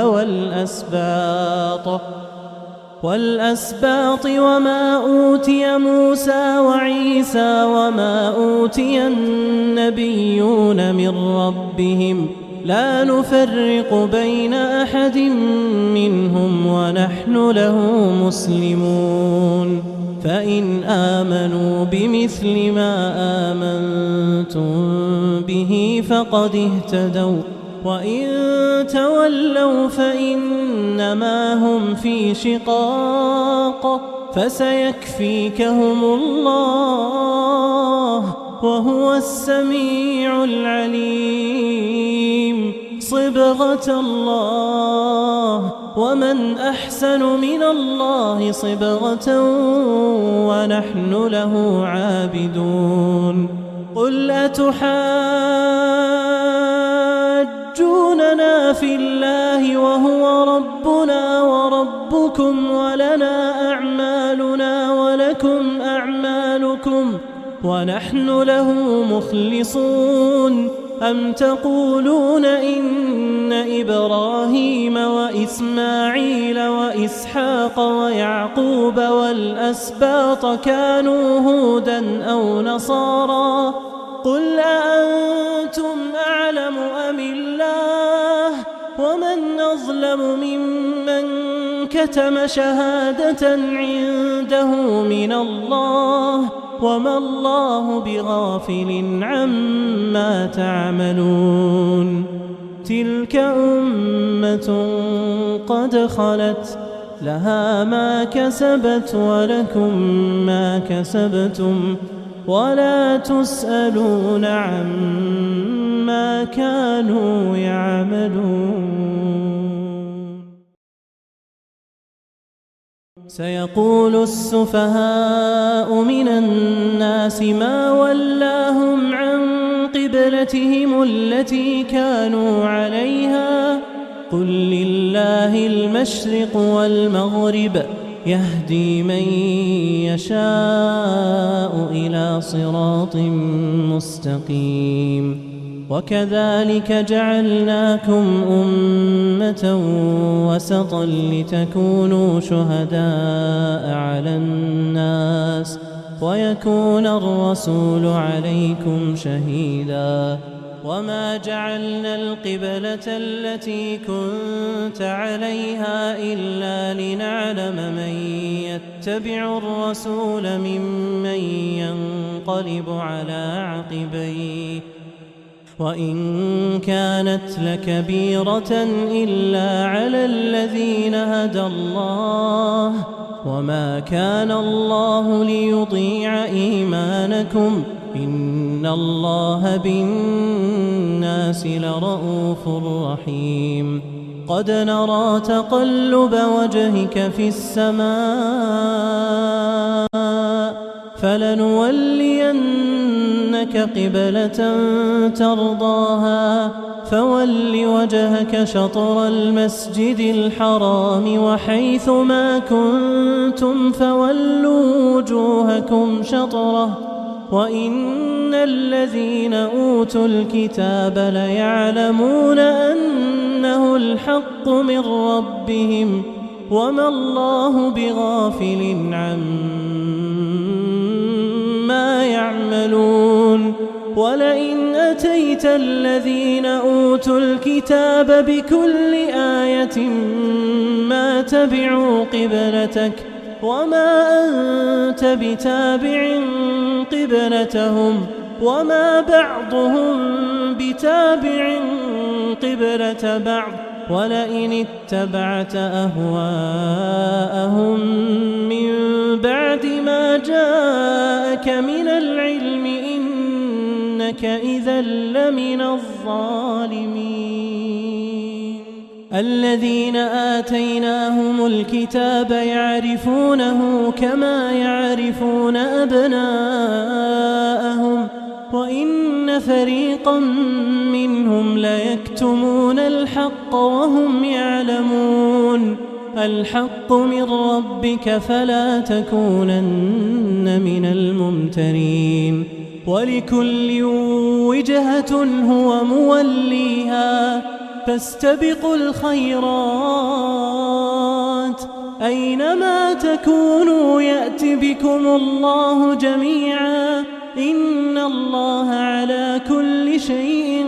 والأسباط وما أوتي موسى وعيسى وما أوتي النبيون من ربهم لا نفرق بين أحد منهم ونحن له مسلمون فإن آمنوا بمثل ما آمنتم به فقد اهتدوا وإن تولوا فإنما هم في شقاق فسيكفيكهم الله وهو السميع العليم صبغة الله ومن أحسن من الله صبغة ونحن له عابدون قل أتحاجوننا في الله وهو ربنا وربكم ولنا أعمالنا ولكم أعمالكم ونحن له مخلصون أم تقولون إن إبراهيم وإسماعيل وإسحاق ويعقوب والأسباط كانوا هودا أو نصارى قل أأنتم أعلم أم الله ومن أظلم ممن كتم شهادة عنده من الله وما الله بغافل عما تعملون تلك أمة قد خلت لها ما كسبت ولكم ما كسبتم ولا تسألون عما كانوا يعملون سيقول السفهاء من الناس ما ولاهم عن قبلتهم التي كانوا عليها قل لله المشرق والمغرب يهدي من يشاء إلى صراط مستقيم وكذلك جعلناكم أمة وسطا لتكونوا شهداء على الناس ويكون الرسول عليكم شهيدا وما جعلنا القبلة التي كنت عليها إلا لنعلم من يتبع الرسول ممن ينقلب على عقبيه وإن كانت لكبيرة إلا على الذين هدى الله وما كان الله ليضيع إيمانكم إن الله بالناس لرءوف رحيم قد نرى تقلب وجهك في السماء فلنولينك قبلة ترضاها فول وجهك شطر المسجد الحرام وحيث ما كنتم فولوا وجوهكم شطره وإن الذين أوتوا الكتاب ليعلمون أنه الحق من ربهم وما الله بغافل عما يعملون ولئن أتيت الذين أوتوا الكتاب بكل آية ما تبعوا قبلتك وما أنت بتابع قبلتهم وما بعضهم بتابع قبلة بعض ولئن اتبعت أهواءهم من بعد ما جاءك من العلم إنك إذا لمن الظالمين. الذين آتيناهم الكتاب يعرفونه كما يعرفون أبناءهم وإن فريقا منهم ليكتمون الحق وهم يعلمون. الحق من ربك فلا تكونن من الممترين. ولكل وجهة هو موليها فاستبقوا الخيرات أينما تكونوا يأت بكم الله جميعا إن الله على كل شيء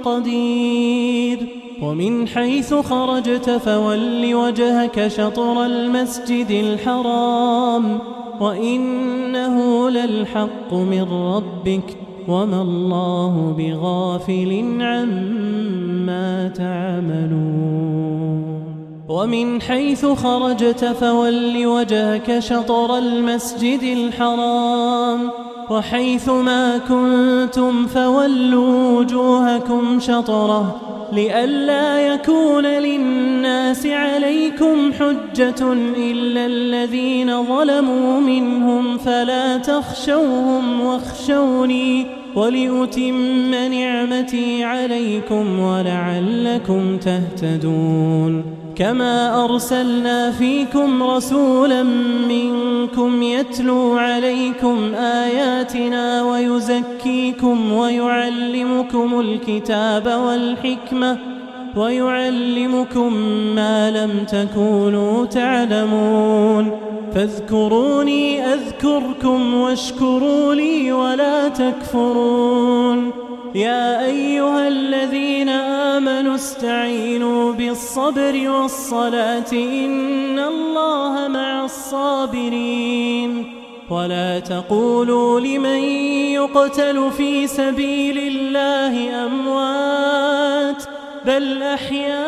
قدير. ومن حيث خرجت فول وجهك شطر المسجد الحرام وإنه للحق من ربك وما الله بغافل عما تعملون. ومن حيث خرجت فول وجهك شطر المسجد الحرام وحيث ما كنتم فولوا وجوهكم شطره لئلا يكون للناس عليكم حجة إلا الذين ظلموا منهم فلا تخشوهم واخشوني ولأتم نعمتي عليكم ولعلكم تهتدون. كما أرسلنا فيكم رسولا منكم يتلو عليكم آياتنا ويزكيكم ويعلمكم الكتاب والحكمة ويعلمكم ما لم تكونوا تعلمون. فاذكروني أذكركم واشكروا لي ولا تكفرون. يا أيها الذين آمنوا استعينوا بالصبر والصلاة إن الله مع الصابرين. ولا تقولوا لمن يقتل في سبيل الله أموات بل أحياء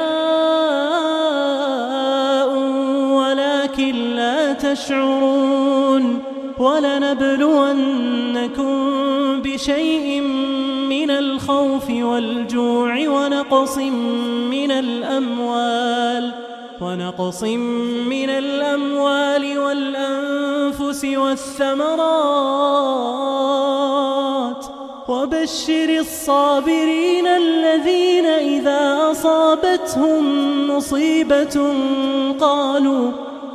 ولكن لا تشعرون. ولنبلونكم بشيء من الخوف والجوع ونقص من الأموال والأنفس والثمرات وبشر الصابرين الذين إذا أصابتهم مصيبة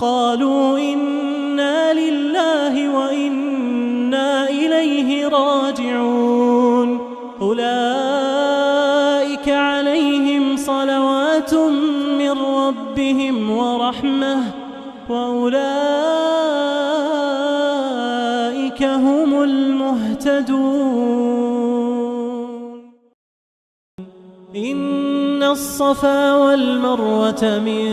قالوا إنا لله وإنا إليه راجعون. أولئك عليهم صلوات من ربهم ورحمة وأولئك هم المهتدون. إن الصفا والمروة من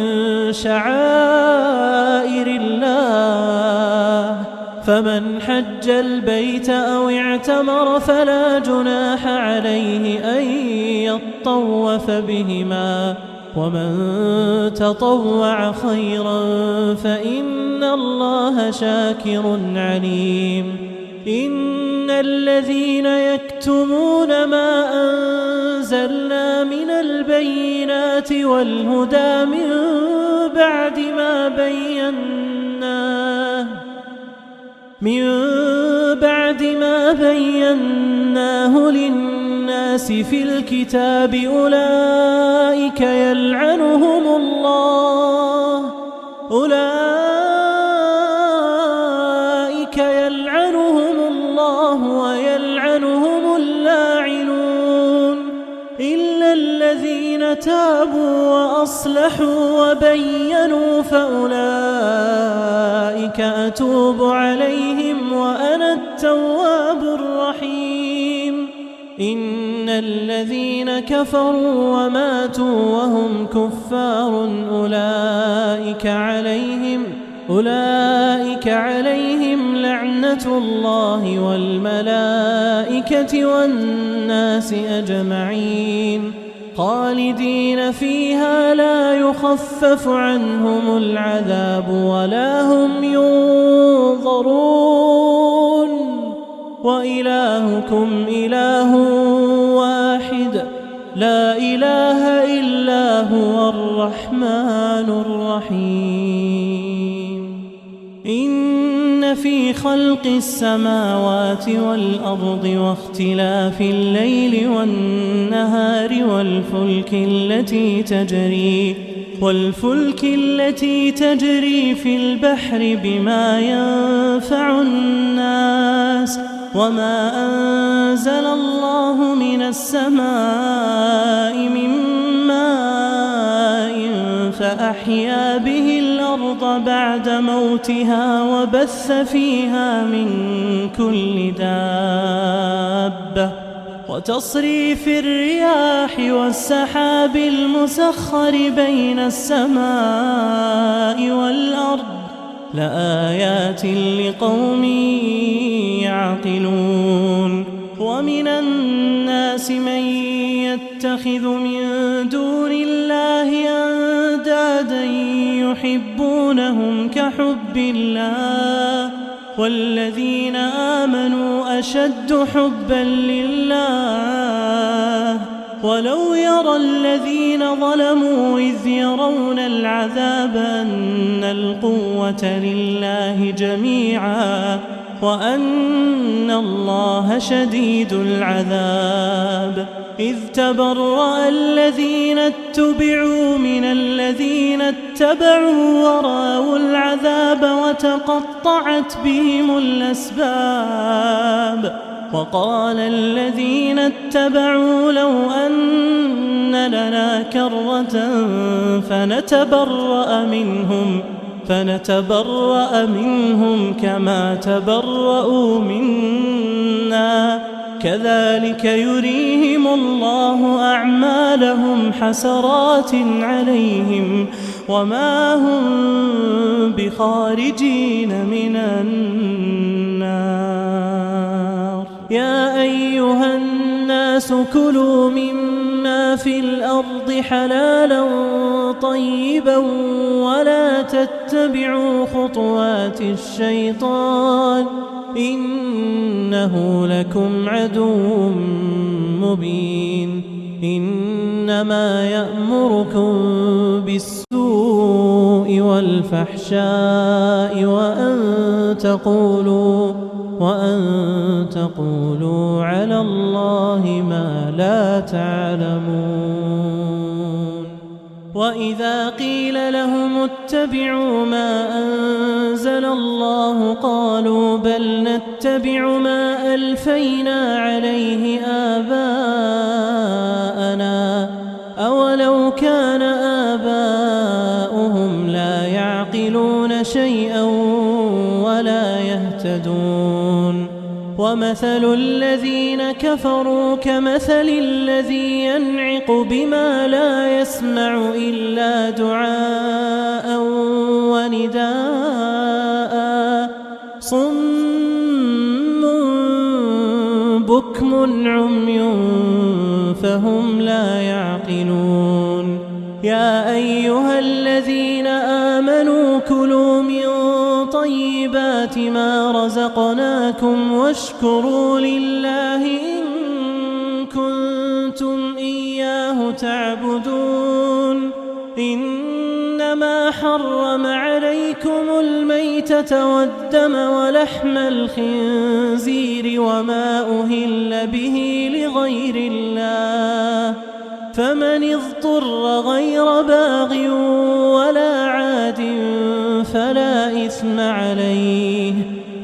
شعائر الله فمن حج البيت أو اعتمر فلا جناح عليه أن يطوف بهما ومن تطوع خيرا فإن الله شاكر عليم. إن الذين يكتمون ما أنزلنا من البينات والهدى من بعد ما بيناه للناس في الكتاب أولئك يلعنهم الله ويلعنهم اللاعنون إلا الذين تابوا وأصلحوا وبينوا فأولئك أتوب عليهم وأنا التواب الرحيم. إن الذين كفروا وماتوا وهم كفار أولئك عليهم لعنة الله والملائكة والناس أجمعين خالدين فيها لا يخفف عنهم العذاب ولا هم ينظرون وإلهكم إله واحد لا إله إلا هو الرحمن الرحيم إن في خلق السماوات والأرض واختلاف الليل والنهار والفلك التي تجري في البحر بما ينفع الناس وما أنزل الله من السماء من ماء فأحيا به الأرض بعد موتها وبث فيها من كل دابة وتصريف الرياح والسحاب المسخر بين السماء والأرض لآيات لقوم يعقلون ومن الناس من يتخذ من دون الله أندادا يحبونهم كحب الله والذين آمنوا أشد حبا لله ولو يرى الذين ظلموا إذ يرون العذاب أن القوة لله جميعا وأن الله شديد العذاب إذ تبرأ الذين اتبعوا من الذين اتبعوا ورأوا العذاب وتقطعت بهم الأسباب وقال الذين اتبعوا لو أن لنا كرة فنتبرأ منهم كما تبرأوا منا كذلك يريهم الله أعمالهم حسرات عليهم وما هم بخارجين من النار يا أيها الناس كلوا مما في الأرض حلالا طيبا ولا تتبعوا خطوات الشيطان إنه لكم عدو مبين إنما يأمركم بالسوء والفحشاء وأن تقولوا على الله ما لا تعلمون وإذا قيل لهم اتبعوا ما أنزل الله قالوا بل نتبع ما ألفينا عليه آباءنا أولو كان آباؤهم لا يعقلون شيئا ولا يهتدون ومثل الذين كفروا كمثل الذي ينعق بما لا يسمع إلا دعاء ونداء صم بكم عمي فهم لا يعقلون يا أيها الذين آمنوا كلوا من طيبات ما رزقناكم واشكروا لله إن كنتم إياه تعبدون إنما حرم عليكم الميتة والدم ولحم الخنزير وما أهل به لغير الله فمن اضطر غير باغ ولا عاد فلا إثم عليه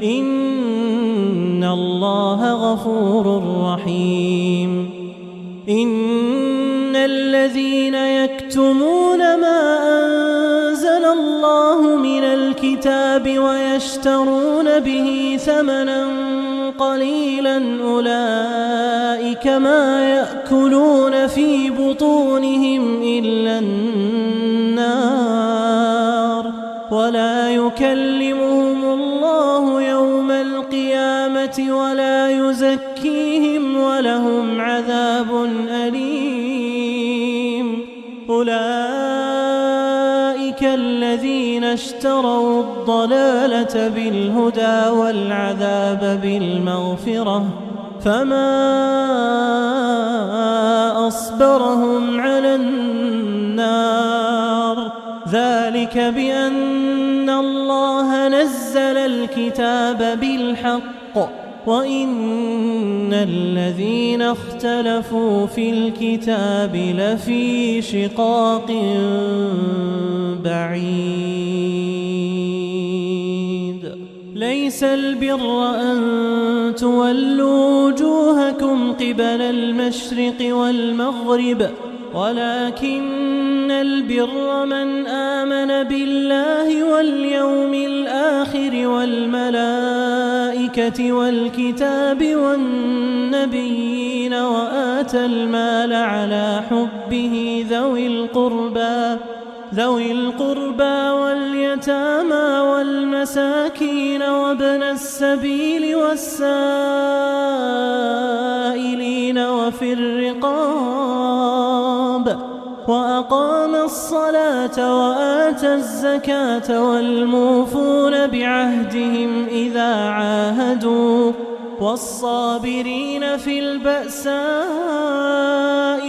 إن الله غفور رحيم إن الذين يكتمون ما أنزل الله من الكتاب ويشترون به ثمنا قليلا أولئك ما يأكلون في بطونهم إلا النار ولا يكلمهم الله يوم القيامة ولا يزكيهم ولهم عذاب أليم. أولئك الذين اشتروا الضلالة بالهدى والعذاب بالمغفرة فما أصبرهم على النار. ذلك بأن الله نزل الكتاب بالحق وإن الذين اختلفوا في الكتاب لفي شقاق بعيد. ليس البر أن تولوا وجوهكم قبل المشرق والمغرب ولكن البر من آمن بالله واليوم الآخر والملائكة والكتاب والنبيين وآتى المال على حبه ذوي القربى واليتامى والمساكين وابن السبيل والسائلين وفي الرقاب وأقام الصلاة وآتى الزكاة والموفون بعهدهم إذا عاهدوا والصابرين في البأساء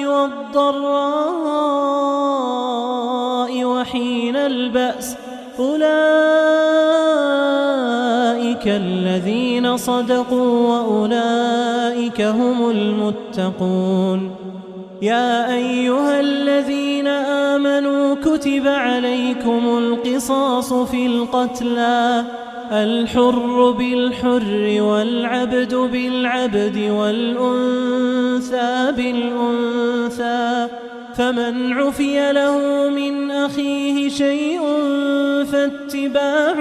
والضراء وحين البأس أولئك الذين صدقوا وأولئك هم المتقون. يا أيها الذين آمنوا كتب عليكم القصاص في القتلى الحر بالحر والعبد بالعبد والأنثى بالأنثى فمن عفي له من أخيه شيء فاتباع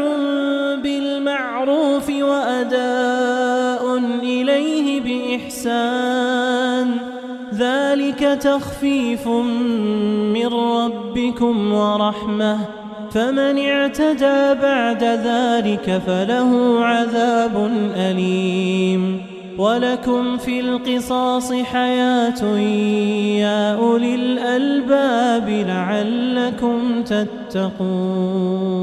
بالمعروف وأداء إليه بإحسان ذلك تخفيف من ربكم ورحمة فمن اعتدى بعد ذلك فله عذاب أليم. ولكم في القصاص حياة يا أولي الألباب لعلكم تتقون.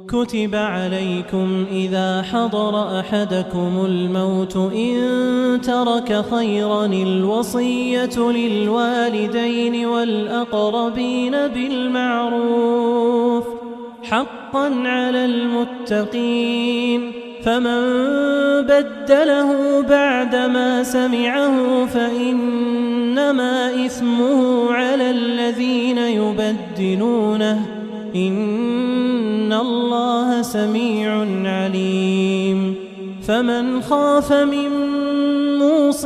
كتب عليكم إذا حضر أحدكم الموت إن ترك خيرا الوصية للوالدين والأقربين بالمعروف حقا على المتقين فمن بدله بعدما سمعه فإنما إثمه على الذين يبدلونه إن الله سميع عليم. فمن خاف من موص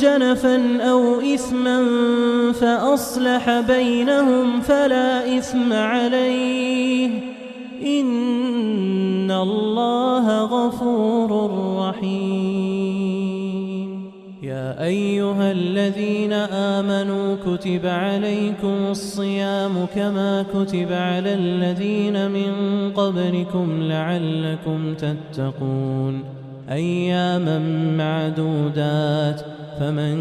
جنفا أو إثما فأصلح بينهم فلا إثم عليه إن الله غفور رحيم. يا أيها الذين آمنوا كتب عليكم الصيام كما كتب على الذين من قبلكم لعلكم تتقون أياما معدودات فمن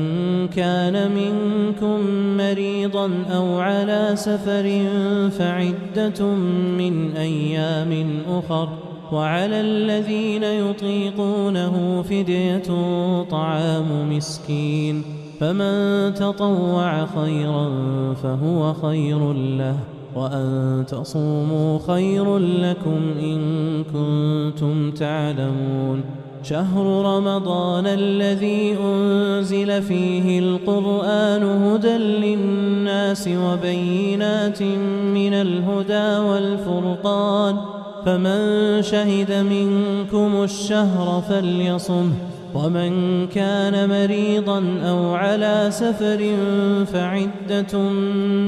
كان منكم مريضا أو على سفر فعدة من أيام أخر وعلى الذين يطيقونه فدية طعام مسكين فمن تطوع خيرا فهو خير له وأن تصوموا خير لكم إن كنتم تعلمون. شهر رمضان الذي أنزل فيه القرآن هدى للناس وبينات من الهدى والفرقان فمن شهد منكم الشهر فليصمه ومن كان مريضا أو على سفر فعدة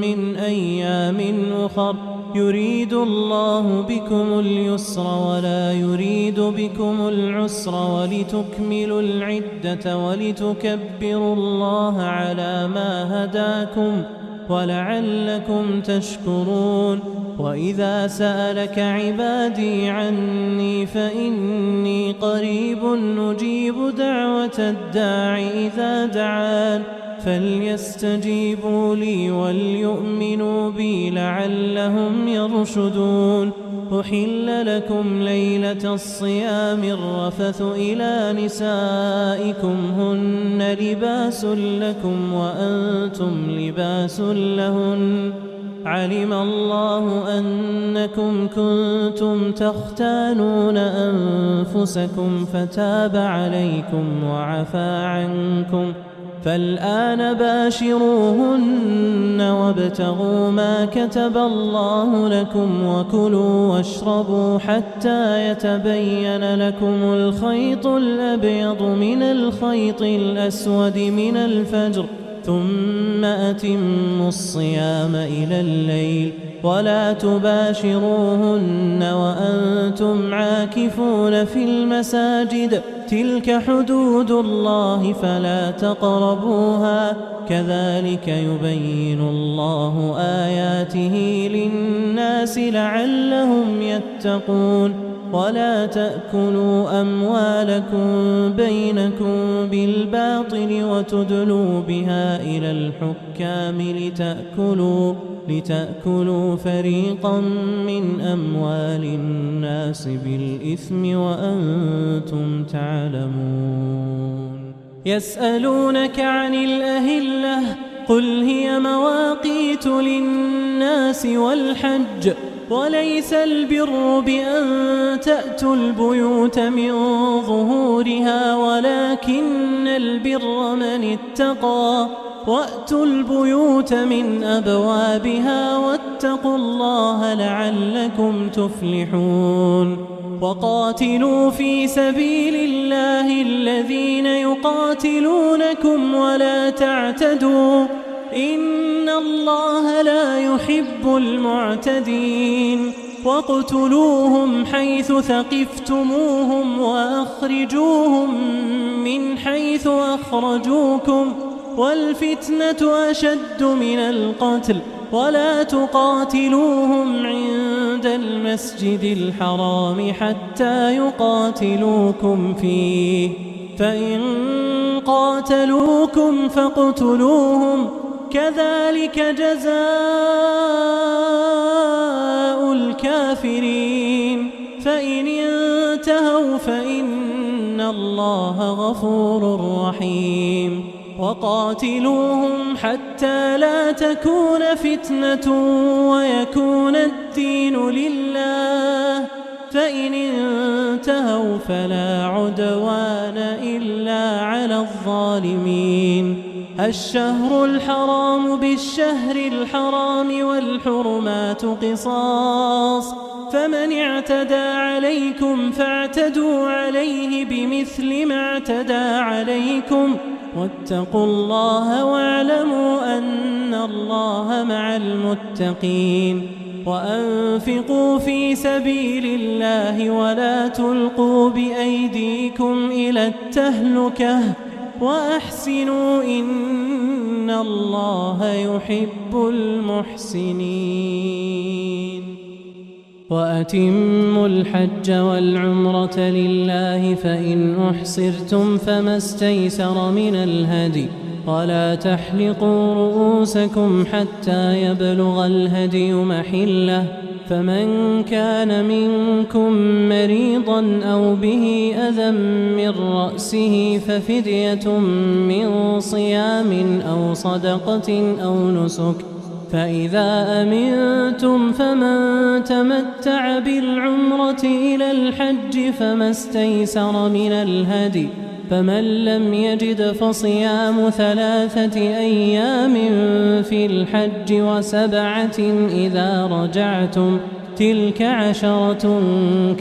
من أيام أخر يريد الله بكم اليسر ولا يريد بكم العسر ولتكملوا العدة ولتكبروا الله على ما هداكم ولعلكم تشكرون. وإذا سألك عبادي عني فإني قريب نجيب دعوة الداع إذا دعان فليستجيبوا لي وليؤمنوا بي لعلهم يرشدون. أحل لكم ليلة الصيام الرفث إلى نسائكم هن لباس لكم وأنتم لباس لهن. علم الله أنكم كنتم تختانون أنفسكم فتاب عليكم وعفى عنكم فالآن باشروهن وابتغوا ما كتب الله لكم وكلوا واشربوا حتى يتبين لكم الخيط الأبيض من الخيط الأسود من الفجر ثم أتموا الصيام إلى الليل ولا تباشروهن وأنتم عاكفون في المساجد تلك حدود الله فلا تقربوها كذلك يبين الله آياته للناس لعلهم يتقون. ولا تأكلوا أموالكم بينكم بالباطل وتدلوا بها إلى الحكام لتأكلوا فريقا من أموال الناس بالإثم وأنتم تعلمون. يسألونك عن الأهلة قل هي مواقيت للناس والحج وليس البر بأن تأتوا البيوت من ظهورها ولكن البر من اتقى وأتوا البيوت من أبوابها واتقوا الله لعلكم تفلحون. وقاتلوا في سبيل الله الذين يقاتلونكم ولا تعتدوا إن الله لا يحب المعتدين. واقتلوهم حيث ثقفتموهم وأخرجوهم من حيث أخرجوكم والفتنة أشد من القتل ولا تقاتلوهم عند المسجد الحرام حتى يقاتلوكم فيه فإن قاتلوكم فاقتلوهم كذلك جزاء الكافرين. فإن انتهوا فإن الله غفور رحيم. وقاتلوهم حتى لا تكون فتنة ويكون الدين لله فإن انتهوا فلا عدوان إلا على الظالمين. الشهر الحرام بالشهر الحرام والحرمات قصاص فمن اعتدى عليكم فاعتدوا عليه بمثل ما اعتدى عليكم واتقوا الله واعلموا أن الله مع المتقين. وأنفقوا في سبيل الله ولا تلقوا بأيديكم إلى التهلكة وأحسنوا إن الله يحب المحسنين. وأتموا الحج والعمرة لله فإن أحصرتم فما استيسر من الهدي ولا تحلقوا رؤوسكم حتى يبلغ الهدي محله فمن كان منكم مريضا أو به أذى من رأسه ففدية من صيام أو صدقة أو نسك فإذا أمنتم فمن تمتع بالعمرة إلى الحج فما استيسر من الهدي فمن لم يجد فصيام 3 أيام في الحج و7 إذا رجعتم تلك 10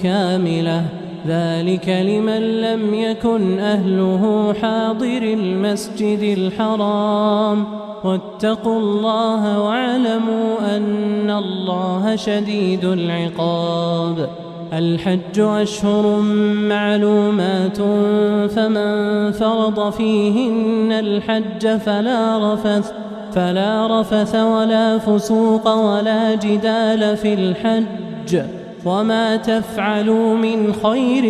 كاملة ذلك لمن لم يكن أهله حاضر المسجد الحرام واتقوا الله واعلموا أن الله شديد العقاب. الحج أشهر معلومات فمن فرض فيهن الحج فلا رفث ولا فسوق ولا جدال في الحج، وما تفعلوا من خير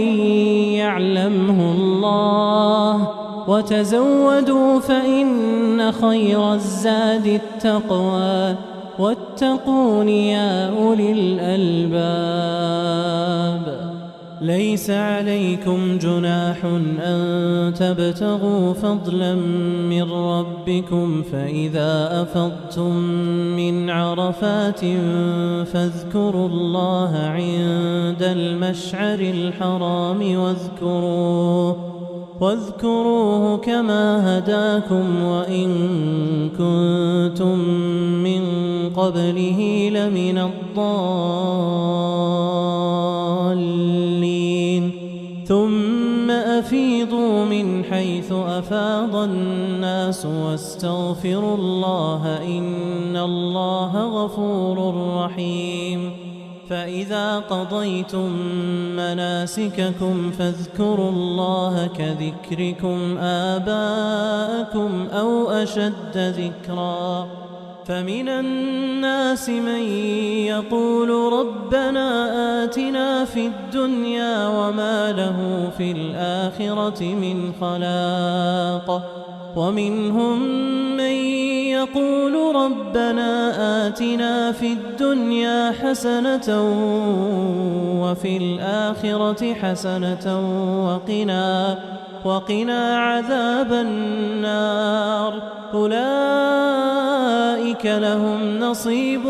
يعلمه الله، وتزودوا فإن خير الزاد التقوى، واتقون يا أولي الألباب. ليس عليكم جناح أن تبتغوا فضلا من ربكم، فإذا أفضتم من عرفات فاذكروا الله عند المشعر الحرام واذكروه كما هداكم وإن كنتم من قبله لمن الضالين. ثم أفيضوا من حيث أفاض الناس واستغفروا الله إن الله غفور رحيم. فإذا قضيتم مناسككم فاذكروا الله كذكركم آباءكم أو أشد ذكرا. فمن الناس من يقول ربنا آتنا في الدنيا وما له في الآخرة من خلاق، ومنهم من يقول ربنا آتنا في الدنيا حسنة وفي الآخرة حسنة وقنا عذاب النار. أولئك لهم نصيب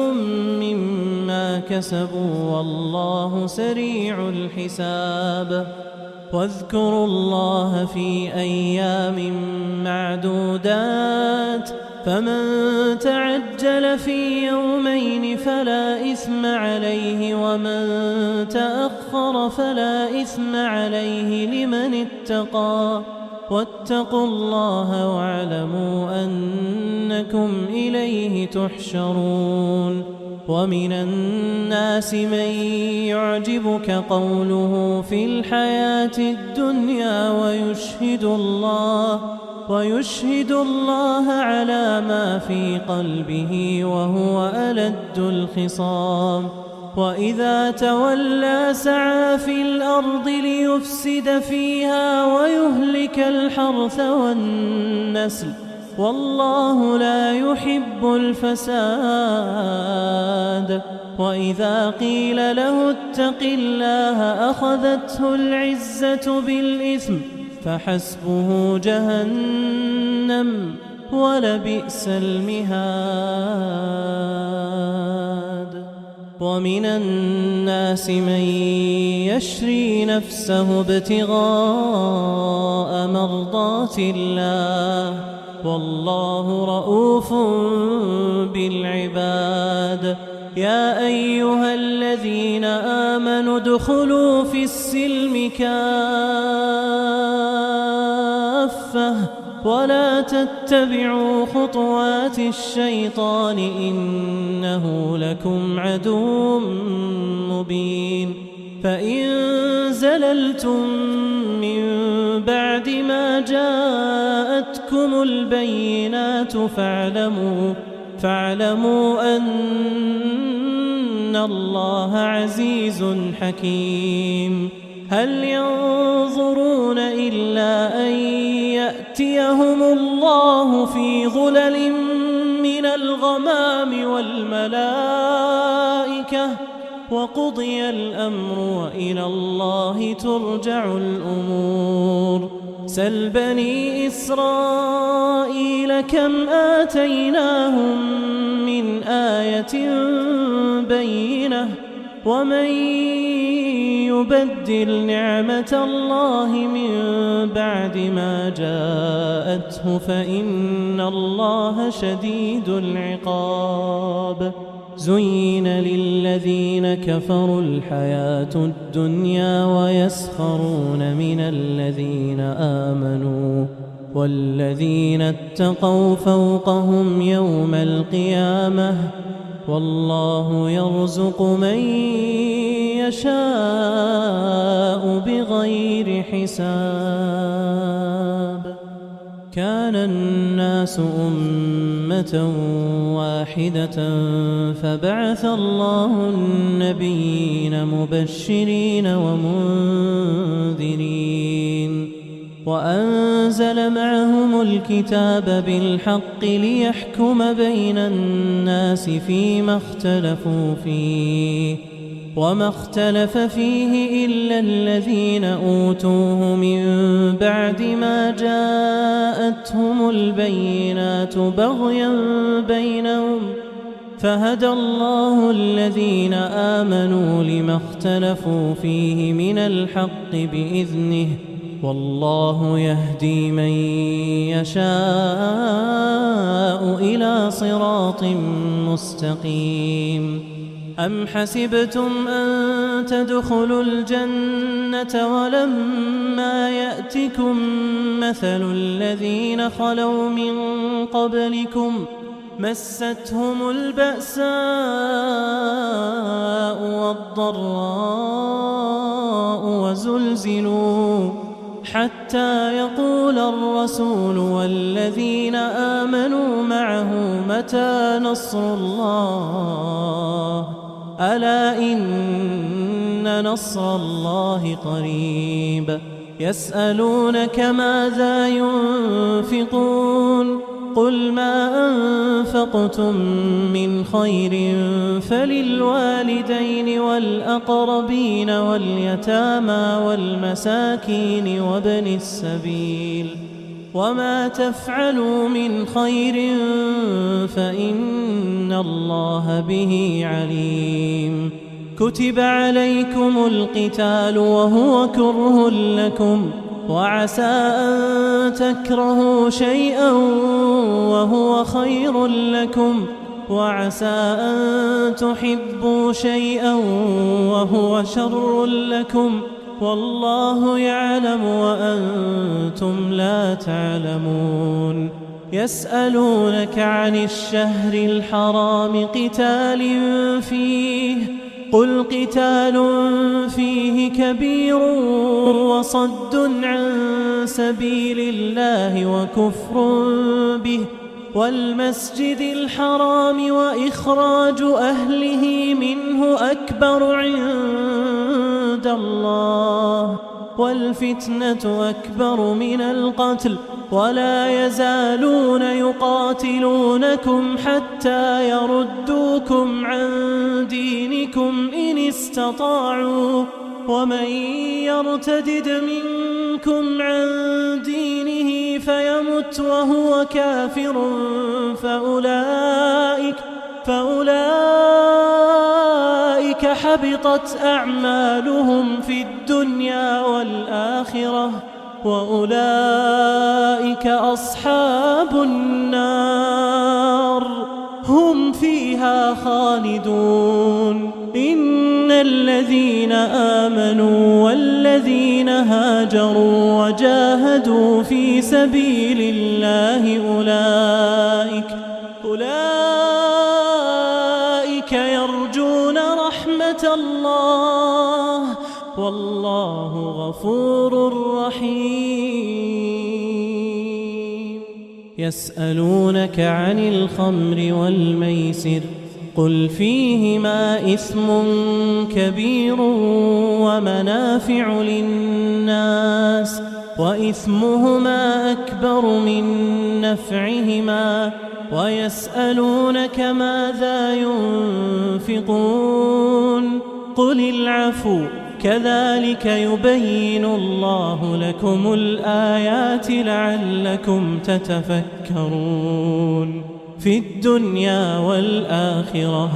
مما كسبوا والله سريع الحساب. واذكروا الله في أيام معدودات، فمن تعجل في يومين فلا إثم عليه، ومن تأخر فلا إثم عليه لمن اتقى. واتقوا الله واعلموا أنكم إليه تحشرون. ومن الناس من يعجبك قوله في الحياة الدنيا ويشهد الله على ما في قلبه وهو ألد الخصام. وإذا تولى سعى في الأرض ليفسد فيها ويهلك الحرث والنسل، والله لا يحب الفساد. وإذا قيل له اتق الله أخذته العزة بالإثم، فحسبه جهنم ولبئس المهاد. ومن الناس من يشري نفسه ابتغاء مرضات الله، والله رؤوف بالعباد. يا أيها الذين آمنوا ادخلوا في السلم كافة ولا تتبعوا خطوات الشيطان إنه لكم عدو مبين. فإن زللتم من بعد ما جاءتكم البينات فاعلموا أن الله عزيز حكيم. هل ينظرون إلا أن يأتيهم الله في ظلل من الغمام والملائكة وقضي الأمر وإلى الله ترجع الأمور. سل بني إسرائيل كم آتيناهم من آية بينة، ومن يبدل نعمة الله من بعد ما جاءته فإن الله شديد العقاب. زين للذين كفروا الحياة الدنيا ويسخرون من الذين آمنوا، والذين اتقوا فوقهم يوم القيامة، والله يرزق من يشاء بغير حساب. كان الناس أمة واحدة فبعث الله النبيين مبشرين ومنذرين وأنزل معهم الكتاب بالحق ليحكم بين الناس فيما اختلفوا فيه وما اختلف فيه إلا الذين أوتوه من بعد ما جاءتهم البينات بغيا بينهم فهدى الله الذين آمنوا لما اختلفوا فيه من الحق بإذنه والله يهدي من يشاء إلى صراط مستقيم. أم حسبتم أن تدخلوا الجنة ولما يأتكم مثل الذين خلوا من قبلكم مستهم البأساء والضراء وزلزلوا حتى يقول الرسول والذين آمنوا معه متى نصر الله ألا إن نصر الله قريب. يسألونك ماذا ينفقون قل ما أنفقتم من خير فللوالدين والأقربين واليتامى والمساكين وابن السبيل وما تفعلوا من خير فإن الله به عليم. كتب عليكم القتال وهو كره لكم وعسى أن تكرهوا شيئا وهو خير لكم وعسى أن تحبوا شيئا وهو شر لكم والله يعلم وأنتم لا تعلمون. يسألونك عن الشهر الحرام قتال فيه قل قتال فيه كبير وصد عن سبيل الله وكفر به والمسجد الحرام وإخراج أهله منه أكبر عند الله والفتنة أكبر من القتل ولا يزالون يقاتلونكم حتى يردوكم عن دينكم إن استطاعوا ومن يرتدد منكم عن دينه فيمت وهو كافر فأولئك حبطت أعمالهم في الدنيا والآخرة وأولئك أصحاب النار هم فيها خالدون. إن الذين آمنوا والذين هاجروا وجاهدوا في سبيل الله أولئك يرجون رحمة الله والله غفور رحيم. يسألونك عن الخمر والميسر قل فيهما إثم كبير ومنافع للناس وإثمهما أكبر من نفعهما ويسألونك ماذا ينفقون قل العفو كذلك يبين الله لكم الآيات لعلكم تتفكرون في الدنيا والآخرة.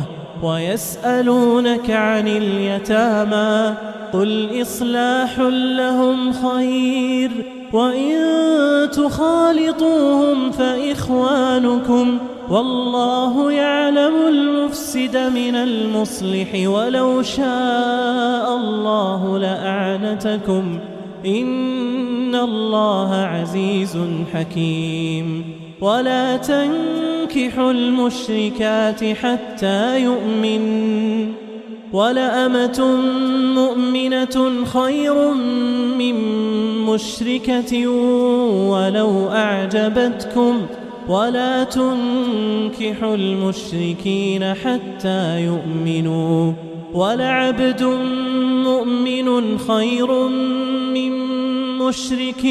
ويسألونك عن اليتامى قل إصلاح لهم خير وإن تخالطوهم فإخوانكم والله يعلم المفسد من المصلح ولو شاء الله لأعنتكم إن الله عزيز حكيم. ولا تنكحوا المشركات حتى يؤمن ولأمة مؤمنة خير من مشركة ولو أعجبتكم ولا تنكحوا المشركين حتى يؤمنوا ولعبد مؤمن خير من مشرك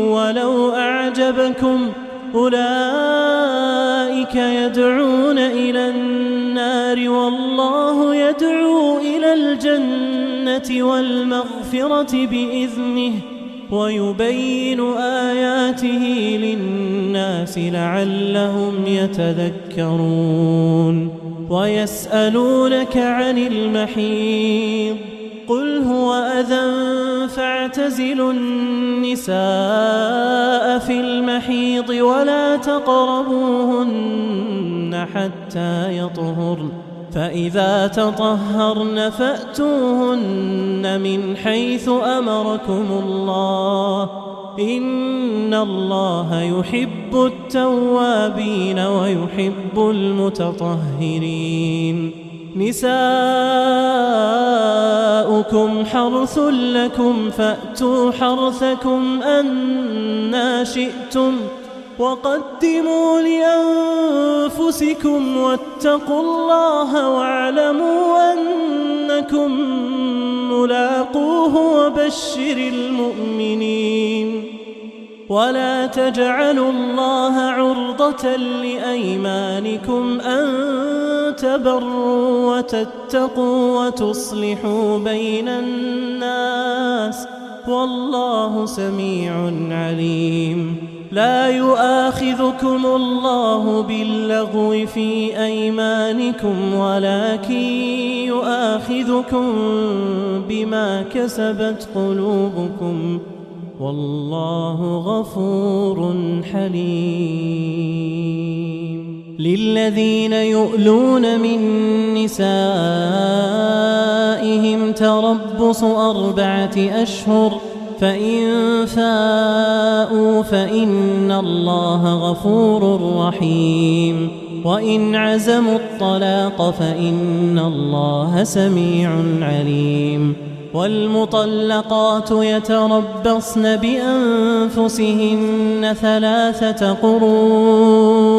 ولو أعجبكم أولئك يدعون إلى النار والله يدعو إلى الجنة والمغفرة بإذنه ويبين آياته للناس لعلهم يتذكرون ويسألونك عن المحيض قل هو أذى فاعتزلوا النساء في المحيض ولا تقربوهن حتى يطهرن فإذا تطهرن فأتوهن من حيث أمركم الله إن الله يحب التوابين ويحب المتطهرين نساؤكم حرث لكم فأتوا حرثكم أنى شئتم وقدموا لأنفسكم واتقوا الله واعلموا أنكم ملاقوه وبشر المؤمنين ولا تجعلوا الله عرضة لأيمانكم أن تبروا وتتقوا وتصلحوا بين الناس والله سميع عليم لا يؤاخذكم الله باللغو في أيمانكم ولكن يؤاخذكم بما كسبت قلوبكم والله غفور حليم للذين يؤلون من نسائهم تربص 4 أشهر فإن فاءوا فإن الله غفور رحيم وإن عزموا الطلاق فإن الله سميع عليم والمطلقات يتربصن بأنفسهن 3 قروء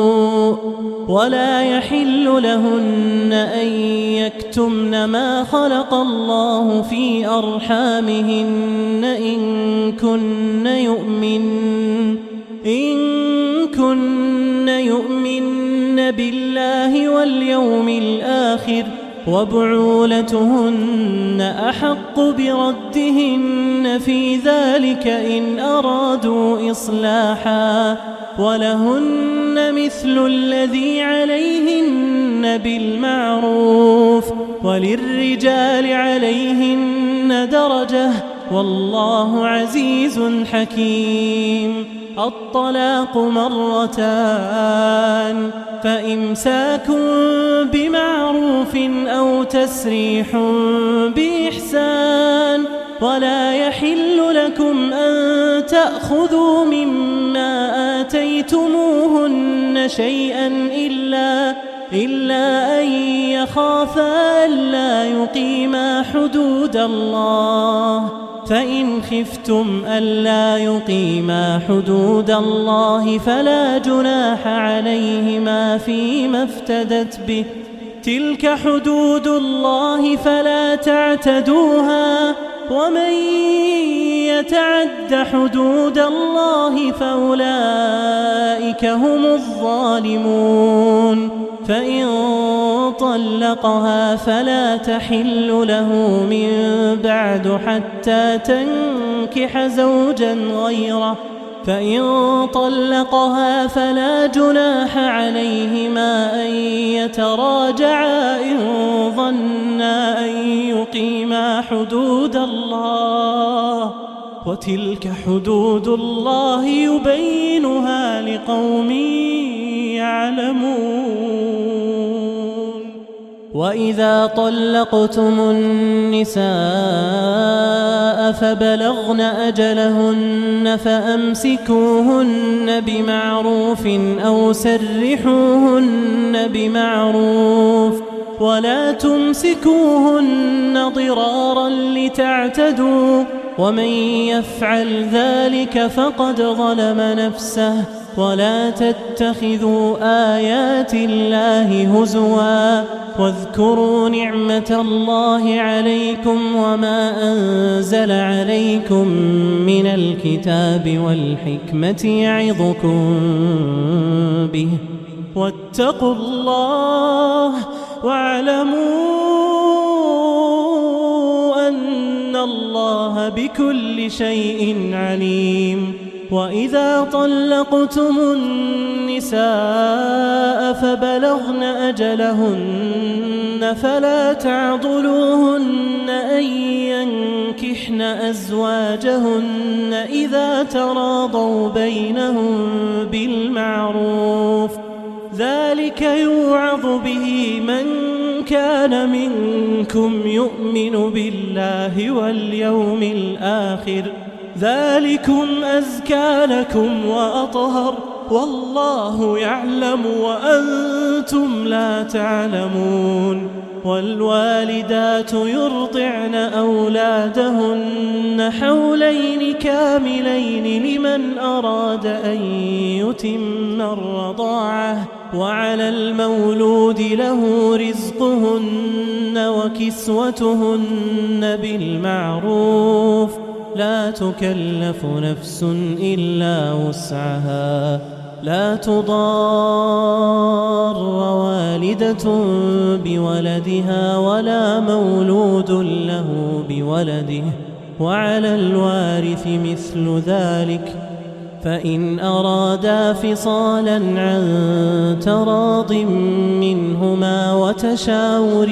ولا يحل لهن أن يكتمن ما خلق الله في أرحامهن إن كن يؤمن بالله واليوم الآخر وبعولتهن أحق بردهن في ذلك إن أرادوا إصلاحا ولهن مثل الذي عليهن بالمعروف وللرجال عليهن درجة والله عزيز حكيم الطلاق 2 فإمساك بمعروف أو تسريح بإحسان ولا يحل لكم أن تأخذوا مما آتيتموهن شيئا إلا أن يخافا ألا يقيما حدود الله فإن خفتم ألا يقيما حدود الله فلا جناح عليهما فيما افتدت به تلك حدود الله فلا تعتدوها ومن يتعد حدود الله فأولئك هم الظالمون فإن طلقها فلا تحل له من بعد حتى تنكح زوجا غيره فإن طلقها فلا جناح عليهما أن يتراجعا إن ظنا أن يقيما حدود الله وتلك حدود الله يبينها لقوم يعلمون وإذا طلقتم النساء فبلغن أجلهن فأمسكوهن بمعروف أو سرحوهن بمعروف ولا تمسكوهن ضرارا لتعتدوا ومن يفعل ذلك فقد ظلم نفسه. ولا تتخذوا آيات الله هزوا واذكروا نعمة الله عليكم وما أنزل عليكم من الكتاب والحكمة يعظكم به واتقوا الله واعلموا أن الله بكل شيء عليم. وإذا طلقتم النساء فبلغن أجلهن فلا تعضلوهن أن ينكحن أزواجهن إذا تراضوا بينهم بالمعروف، ذلك يوعظ به من كان منكم يؤمن بالله واليوم الآخر، ذلكم أزكى لكم وأطهر، والله يعلم وأنتم لا تعلمون. والوالدات يرضعن أولادهن حولين كاملين لمن أراد أن يتم الرضاعة، وعلى المولود له رزقهن وكسوتهن بالمعروف، لا تكلف نفس إلا وسعها، لا تضار والدة بولدها ولا مولود له بولده، وعلى الوارث مثل ذلك، فإن أرادا فصالا عن تراض منهما وتشاور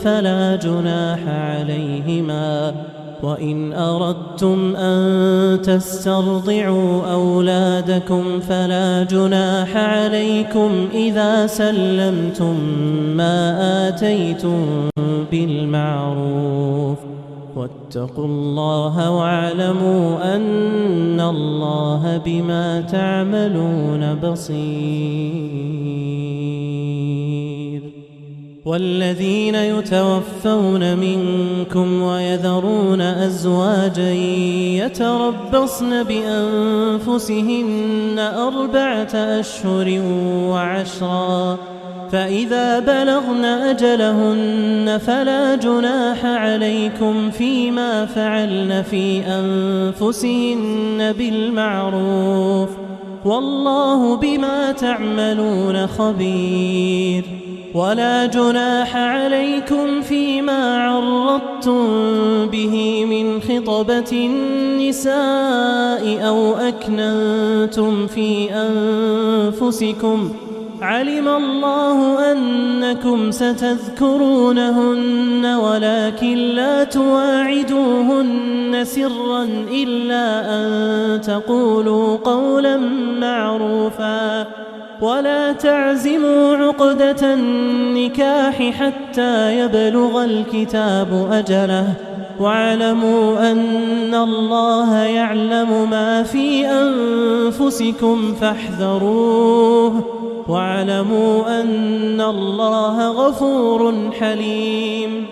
فلا جناح عليهما. وإن أردتم أن تسترضعوا أولادكم فلا جناح عليكم إذا سلمتم ما آتيتم بالمعروف، واتقوا الله واعلموا أن الله بما تعملون بصير. والذين يتوفون منكم ويذرون أزواجا يتربصن بأنفسهن 4 أشهر وعشرا، فإذا بلغن أجلهن فلا جناح عليكم فيما فعلن في أنفسهن بالمعروف، والله بما تعملون خبير. ولا جناح عليكم فيما عرضتم به من خطبة النساء أو أكننتم في أنفسكم، علم الله أنكم ستذكرونهن ولكن لا تواعدوهن سرا إلا أن تقولوا قولا معروفا، ولا تعزموا عقدة النكاح حتى يبلغ الكتاب أجله، واعلموا أن الله يعلم ما في أنفسكم فاحذروه، واعلموا أن الله غفور حليم.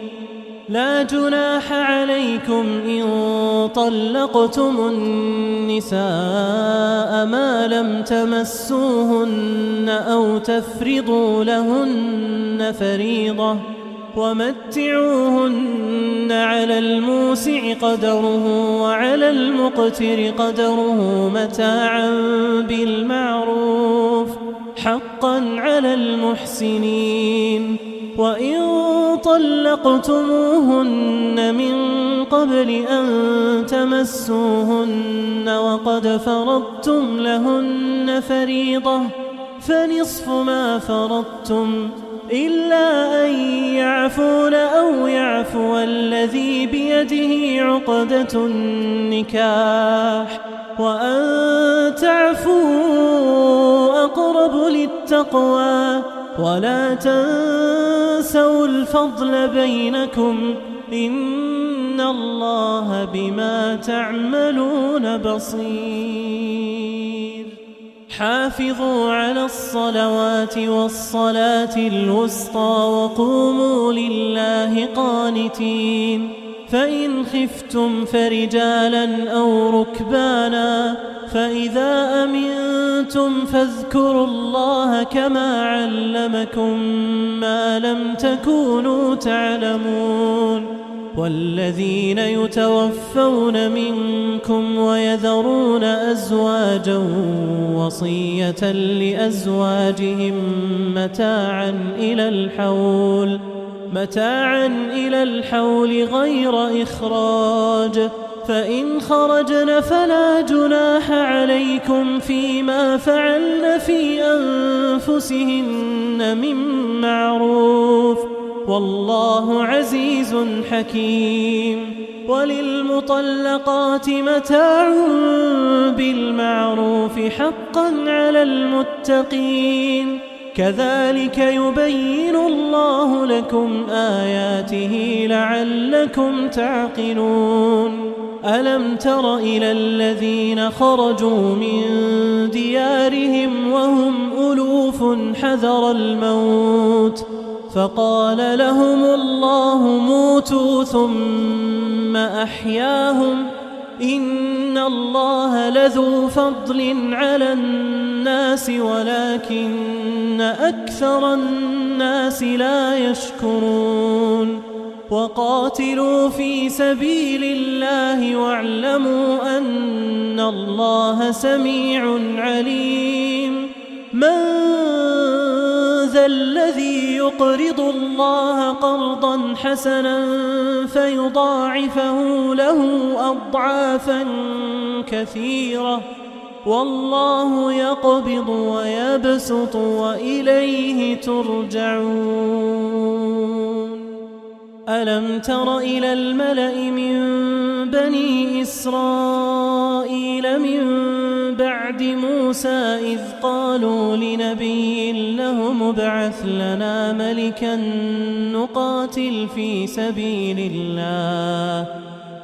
لا جناح عليكم إن طلقتم النساء ما لم تمسوهن أو تفرضوا لهن فريضة، ومتعوهن على الموسع قدره وعلى المقتر قدره متاعا بالمعروف، حقا على المحسنين. وإن طلقتموهن من قبل أن تمسوهن وقد فرضتم لهن فريضة فنصف ما فرضتم إلا أن يعفون أو يعفو الذي بيده عقدة النكاح، وأن تعفوا أقرب للتقوى، ولا تنسوا الفضل بينكم، إن الله بما تعملون بصير. حافظوا على الصلوات والصلاة الوسطى وقوموا لله قانتين. فإن خفتم فرجالا أو ركبانا فإذا أمنتم فاذكروا الله كما علمكم ما لم تكونوا تعلمون والذين يتوفون منكم ويذرون أزواجا وصية لأزواجهم متاعا إلى الحول غير إخراج فإن خرجن فلا جناح عليكم فيما فعلن في أنفسهن من معروف والله عزيز حكيم وللمطلقات متاع بالمعروف حقا على المتقين كذلك يبين الله لكم آياته لعلكم تعقلون ألم تر إلى الذين خرجوا من ديارهم وهم ألوف حذر الموت فقال لهم الله موتوا ثم أحياهم إن الله لذو فضل على الناس ولكن أكثر الناس لا يشكرون وقاتلوا في سبيل الله واعلموا أن الله سميع عليم من ذا الذي يقرض الله قرضا حسنا فيضاعفه له أضعافا كثيرة والله يقبض ويبسط وإليه ترجعون ألم تر إلى الملأ من بني إسرائيل من بعد موسى إذ قالوا لنبي له ابعث لنا ملكا نقاتل في سبيل الله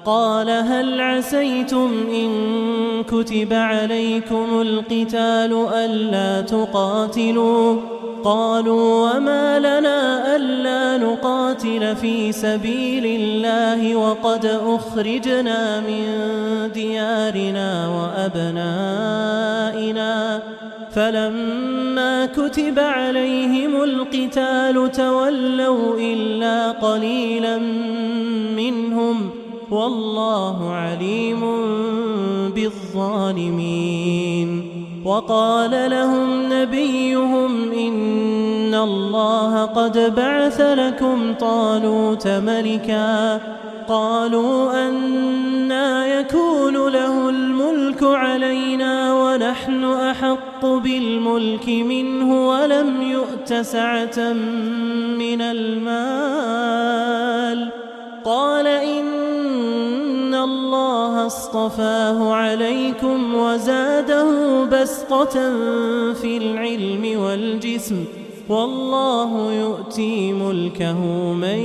قال هل عسيتم إن كتب عليكم القتال ألا تقاتلوا قالوا وما لنا ألا نقاتل في سبيل الله وقد أخرجنا من ديارنا وأبنائنا فلما كتب عليهم القتال تولوا إلا قليلا منهم والله عليم بالظالمين وقال لهم نبيهم إن الله قد بعث لكم طالوت ملكا قالوا أنى يكون له الملك علينا ونحن أحق بالملك منه ولم يؤت سعة من المال قال إن الله اصطفاه عليكم وزاده بسطة في العلم والجسم والله يؤتي ملكه من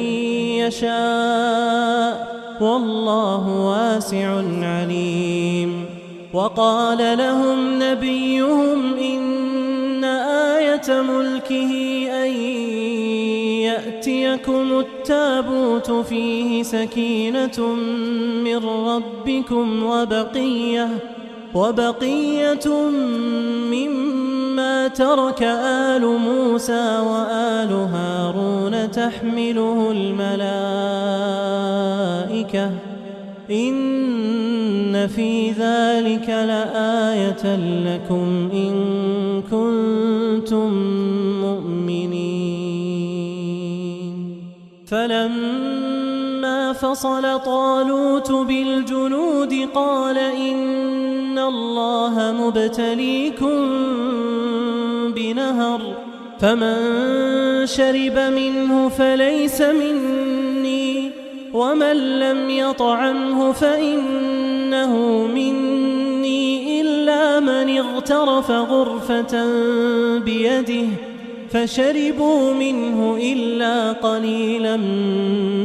يشاء والله واسع عليم وقال لهم نبيهم إن آية ملكه أن يأتيكم التابوت فيه سكينة من ربكم وبقية مما ترك آل موسى وآل هارون تحمله الملائكة إن في ذلك لآية لكم إن كنتم مؤمنين فلما فصل طالوت بالجنود قال إن الله مبتليكم بنهر فمن شرب منه فليس مني ومن لم يطعمه فإنه مني إلا من اغترف غرفة بيده فشربوا منه إلا قليلا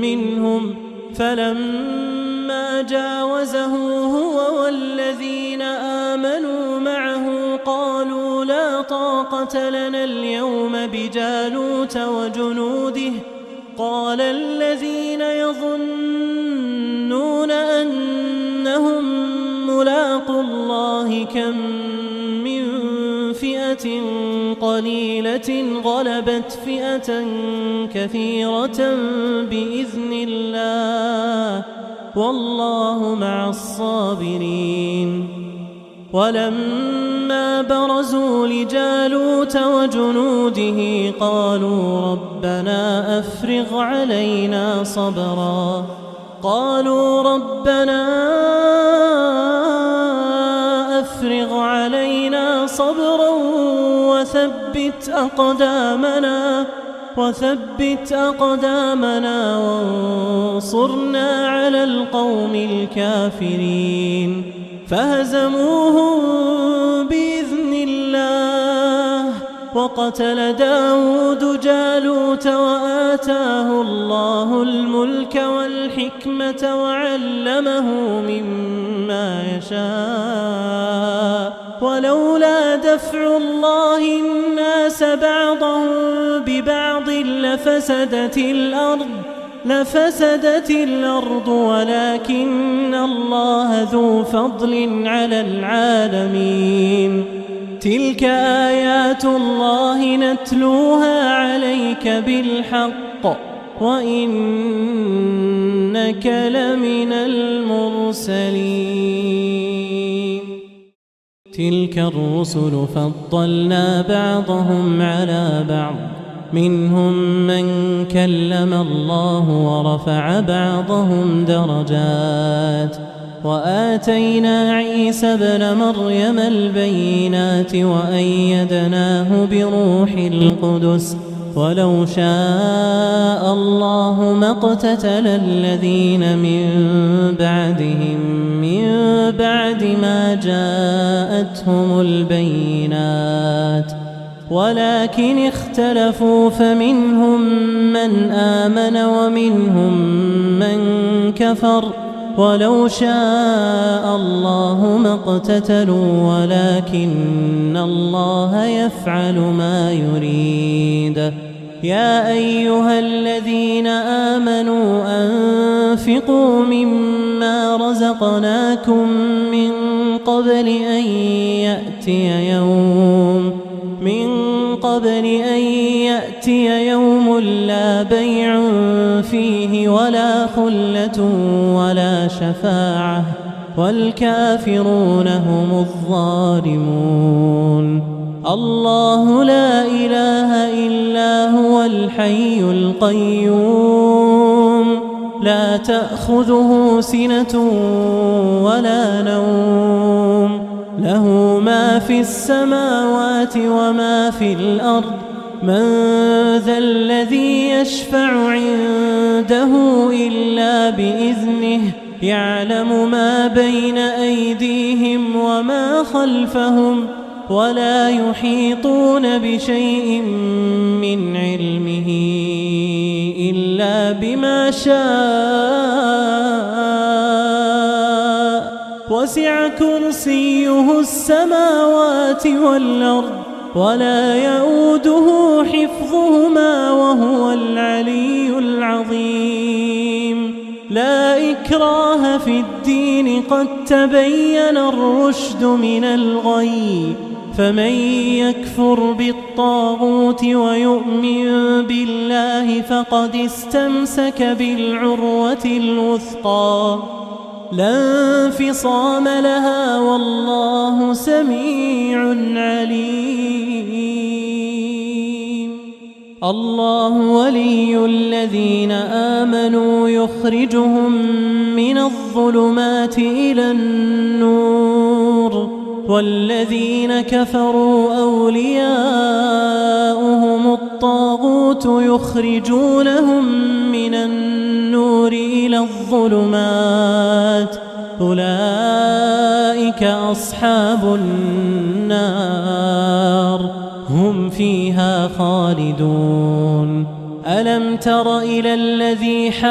منهم فلما جاوزه هو والذين آمنوا معه قالوا لا طاقة لنا اليوم بجالوت وجنوده قال الذين يظنون لاقوا الله كم من فئة قليلة غلبت فئة كثيرة بإذن الله والله مع الصابرين. ولما برزوا لجالوت وجنوده قالوا ربنا أفرغ علينا صبرا وثبت أقدامنا وانصرنا على القوم الكافرين. فهزموهم بإذن الله وقتل داود جالوت وآتاه الله الملك والحكمة وعلمه مما يشاء. ولولا دفع الله الناس بعضهم ببعض لفسدت الأرض ولكن الله ذو فضل على العالمين. تلك آيات الله نتلوها عليك بالحق وإنك لمن المرسلين. تلك الرسل فضلنا بعضهم على بعض منهم من كلم الله ورفع بعضهم درجات وآتينا عيسى ابن مريم البينات وأيدناه بروح القدس. ولو شاء الله ما اقتتل الذين من بعدهم من بعد ما جاءتهم البينات ولكن اختلفوا فمنهم من آمن ومنهم من كفر. ولو شاء الله ما اقتتلوا ولكن الله يفعل ما يريد. يا أيها الذين آمنوا أنفقوا مما رزقناكم من قبل أن يأتي يوم لا بيع فيه ولا خلة ولا شفاعة والكافرون هم الظالمون. الله لا إله إلا هو الحي القيوم لا تأخذه سنة ولا نوم له ما في السماوات وما في الأرض. من ذا الذي يشفع عنده إلا بإذنه يعلم ما بين أيديهم وما خلفهم ولا يحيطون بشيء من علمه إلا بما شاء. وسع كرسيه السماوات والأرض ولا يؤوده حفظهما وهو العلي العظيم. لا إكراه في الدين قد تبين الرشد من الغي. فمن يكفر بالطاغوت ويؤمن بالله فقد استمسك بالعروة الوثقى لا انفصام لها والله سميع عليم. الله ولي الذين آمنوا يخرجهم من الظلمات إلى النور والذين كفروا أولياؤهم الطاغوت يخرجونهم من النور إلى الظلمات أولئك أصحاب النار هم فيها خالدون. ألم تر إلى الذي حاج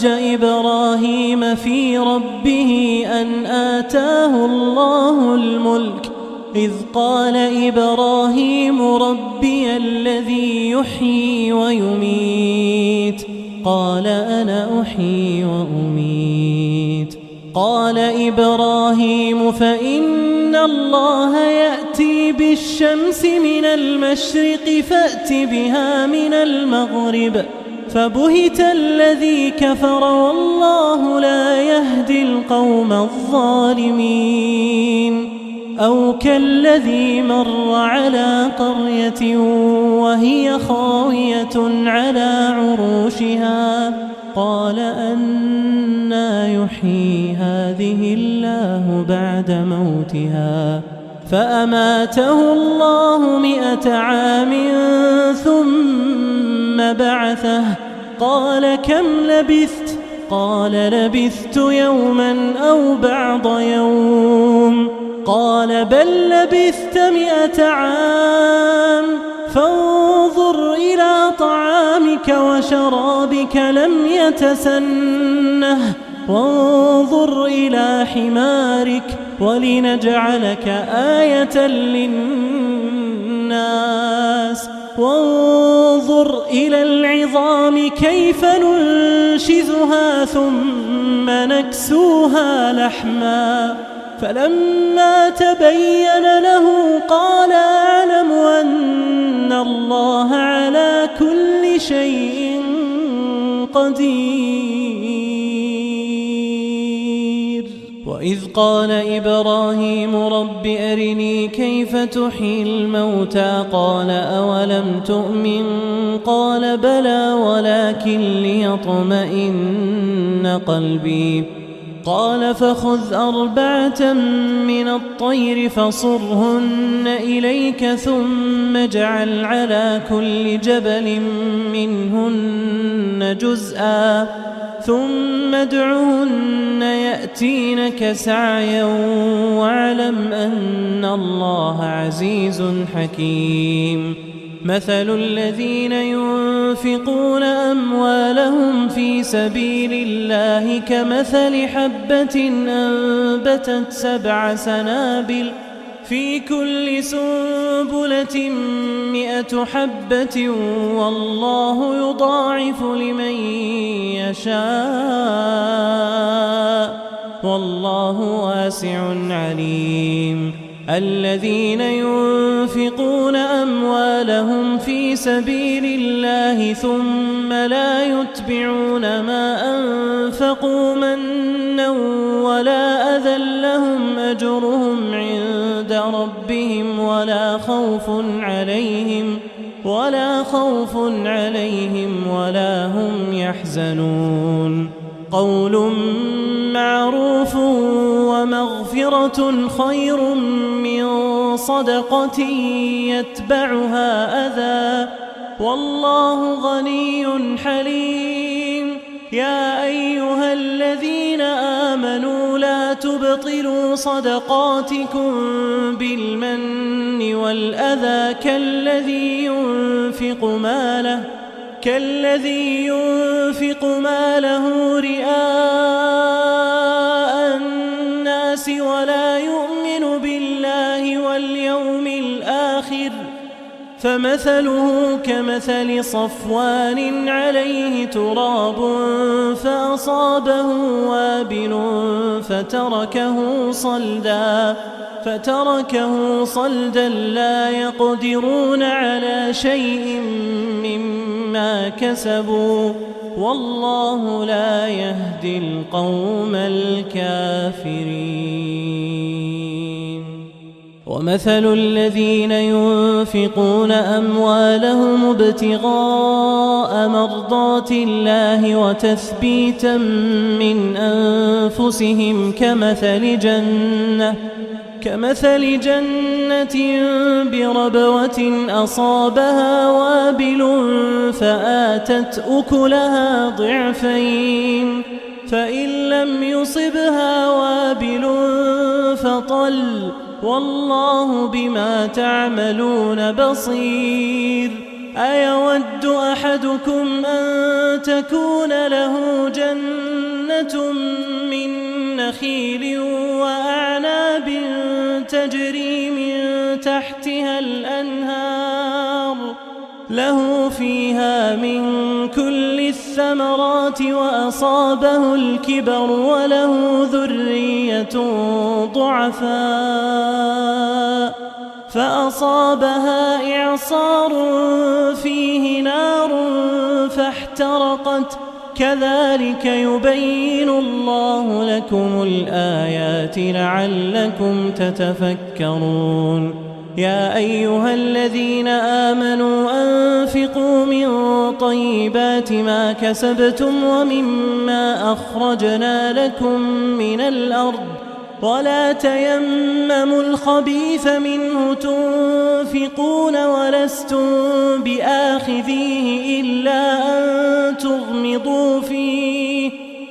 إبراهيم في ربه أن آتاه الله الملك إذ قال إبراهيم ربي الذي يحيي ويميت قال أنا أحيي وأميت قال إبراهيم فإن الله يأتي بالشمس من المشرق فأت بها من المغرب فبهت الذي كفر والله لا يهدي القوم الظالمين أو كالذي مر على قرية وهي خاوية على عروشها قال أنى يحيي هذه الله بعد موتها فأماته الله 100 عام ثم بعثه قال كم لبثت قال لبثت يوما أو بعض يوم قال بل لبثت 100 عام فانظر إلى طعامك وشرابك لم يتسنه وانظر إلى حمارك ولنجعلك آية للناس وانظر إلى العظام كيف ننشزها ثم نكسوها لحما فلما تبين له قال أعلم أن الله على كل شيء قدير. وإذ قال إبراهيم رب أرني كيف تحيي الموتى قال أولم تؤمن قال بلى ولكن ليطمئن قلبي قال فخذ 4 من الطير فصرهن إليك ثم اجعل على كل جبل منهن جزءا ثم ادعهن يأتينك سعيا واعلم أن الله عزيز حكيم. مثل الذين ينفقون أموالهم في سبيل الله كمثل حبة أنبتت 7 سنابل في كل سنبلة 100 حبة والله يضاعف لمن يشاء والله واسع عليم. الذين ينفقون أموالهم في سبيل الله ثم لا يتبعون ما أنفقوا منا ولا أذى لهم أجرهم عند ربهم ولا خوف عليهم ولا هم يحزنون. قول معروف ومغفرة خير من صدقة يتبعها أذى والله غني حليم. يا أيها الذين آمنوا لا تبطلوا صدقاتكم بالمن والأذى كالذي ينفق ماله رئاء الناس ولا يؤمن بالله واليوم الآخر فمثله كمثل صفوان عليه تراب فأصابه وابل فتركه صلدا لا يقدرون على شيء مما كسبوا والله لا يهدي القوم الكافرين. ومثل الذين ينفقون أموالهم ابتغاء مرضات الله وتثبيتا من أنفسهم كمثل جنة بربوة أصابها وابل فآتت أكلها ضعفين فإن لم يصبها وابل فطل والله بما تعملون بصير. أيود أحدكم أن تكون له جنة من نخيل وأعناب تجري من تحتها الأنهار له فيها من كل الثمرات الثمرات وأصابه الكبر وله ذرية ضعفاء فأصابها إعصار فيه نار فاحترقت كذلك يبين الله لكم الآيات لعلكم تتفكرون يا أيها الذين آمنوا أنفقوا من طيبات ما كسبتم ومما أخرجنا لكم من الأرض ولا تيمموا الخبيث منه تنفقون ولستم بآخذيه إلا أن تغمضوا فيه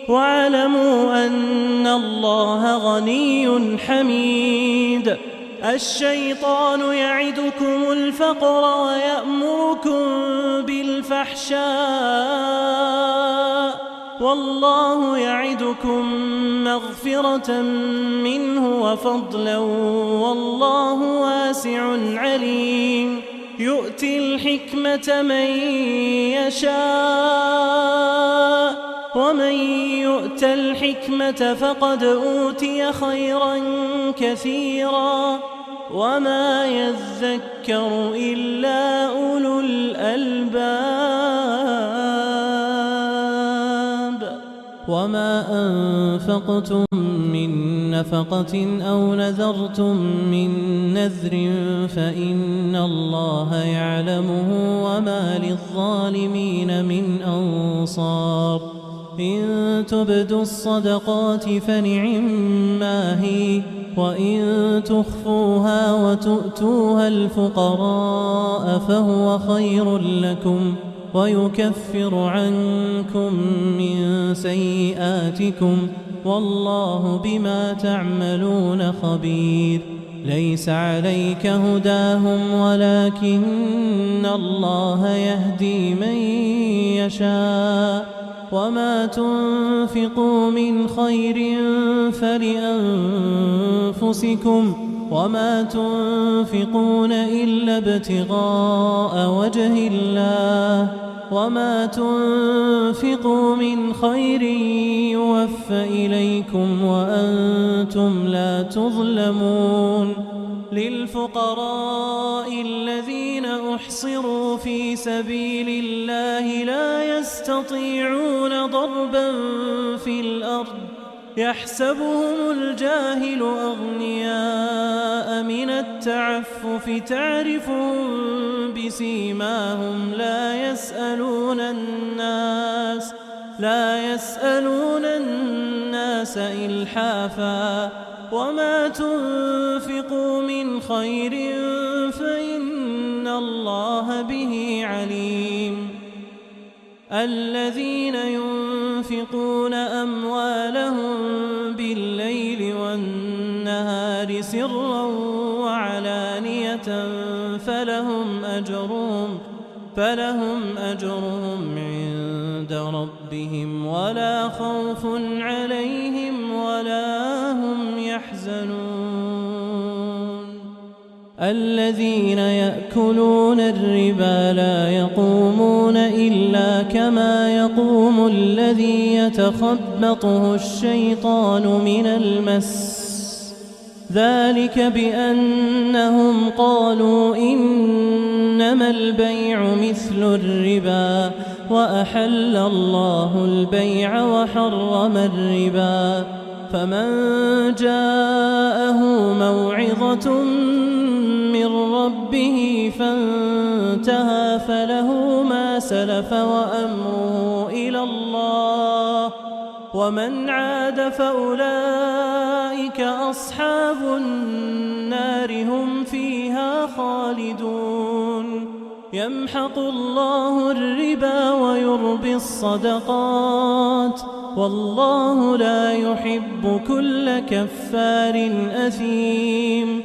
واعلموا أن الله غني حميد الشيطان يعدكم الفقر ويأمركم بالفحشاء والله يعدكم مغفرة منه وفضلا والله واسع عليم يؤتي الحكمة من يشاء ومن يؤت الحكمة فقد أوتي خيرا كثيرا وما يذكر إلا أولو الألباب وما أنفقتم من نفقة أو نذرتم من نذر فإن الله يعلمه وما للظالمين من أنصار إن تبدوا الصدقات فنعما هي وإن تخفوها وتؤتوها الفقراء فهو خير لكم ويكفر عنكم من سيئاتكم والله بما تعملون خبير ليس عليك هداهم ولكن الله يهدي من يشاء وما تنفقوا من خير فلأنفسكم وما تنفقون إلا ابتغاء وجه الله وما تنفقوا من خير يوفى إليكم وأنتم لا تظلمون للفقراء الذين أحصروا في سبيل الله لا يستطيعون ضربا في الأرض يحسبهم الجاهل أغنياء من التعفف تعرفهم بسيماهم لا يسألون الناس إلحافا وما تنفقوا من خير فإن الله به عليم الذين ينفقون أموالهم بالليل والنهار سرا وعلانية فلهم أجرهم عند ربهم ولا خوف عليهم ولا هم يحزنون الذين يأكلون الربا لا يقومون إلا كما يقوم الذي يتخبطه الشيطان من المس ذلك بأنهم قالوا إنما البيع مثل الربا وأحل الله البيع وحرم الربا فمن جاءه موعظة من ربه فانتهى فله ما سلف وأمره إلى الله ومن عاد فأولئك أصحاب النار هم فيها خالدون يمحق الله الربا ويربي الصدقات والله لا يحب كل كفار أثيم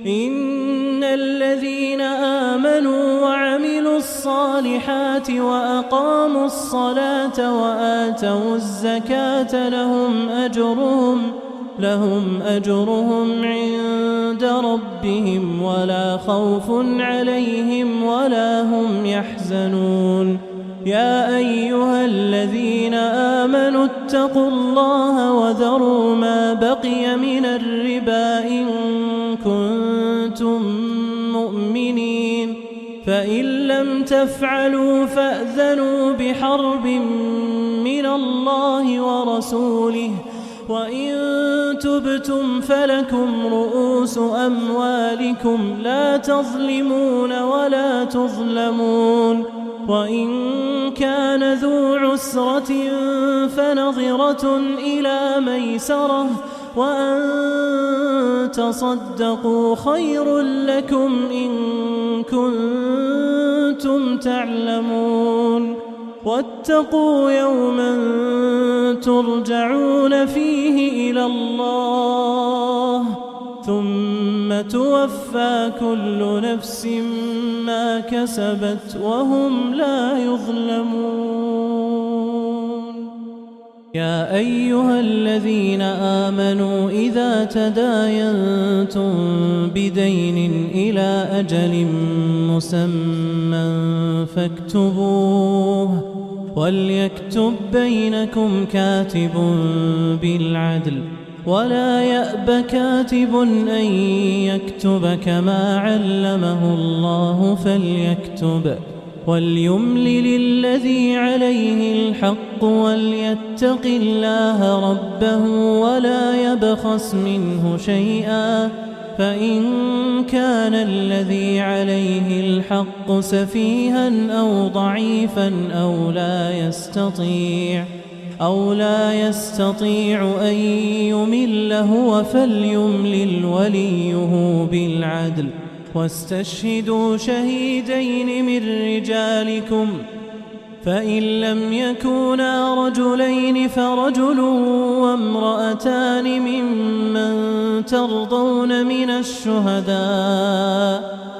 إن الذين آمنوا وعملوا الصالحات وأقاموا الصلاة وآتوا الزكاة لهم أجرهم عند ربهم ولا خوف عليهم ولا هم يحزنون يا أيها الذين آمنوا اتقوا الله وذروا ما بقي من الربا إن كنتم مؤمنين فإن لم تفعلوا فأذنوا بحرب من الله ورسوله وإن تبتم فلكم رؤوس أموالكم لا تظلمون ولا تظلمون وإن كان ذو عسرة فنظرة إلى ميسرة وأن تصدقوا خير لكم إن كنتم تعلمون واتقوا يوما ترجعون فيه إلى الله ثم توفى كل نفس ما كسبت وهم لا يظلمون. يا أيها الذين آمنوا إذا تداينتم بدين إلى أجل مسمى فاكتبوه وليكتب بينكم كاتب بالعدل ولا يأب كاتب أن يكتب كما علمه الله فليكتب وليملل الذي عليه الحق وليتق الله ربه ولا يبخس منه شيئا فإن كان الذي عليه الحق سفيها أو ضعيفا أو لا يستطيع أن يمل هو فليملل وليه بالعدل واستشهدوا شهيدين من رجالكم فإن لم يكونا رجلين فرجل وامرأتان ممن ترضون من الشهداء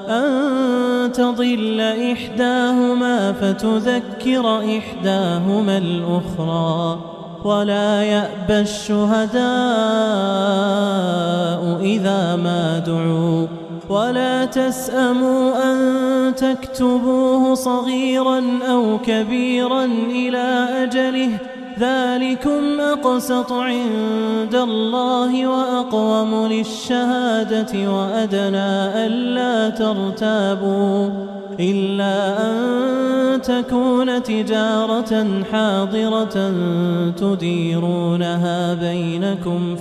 أن تضل إحداهما فتذكر إحداهما الأخرى ولا يأبى الشهداء إذا ما دعوا ولا تسأموا أن تكتبوه صغيرا أو كبيرا إلى أجله ذلكم أقسط عند الله وأقوم للشهادة وأدنى ألا ترتابوا إلا أن تكون تجارة حاضرة تديرونها بينكم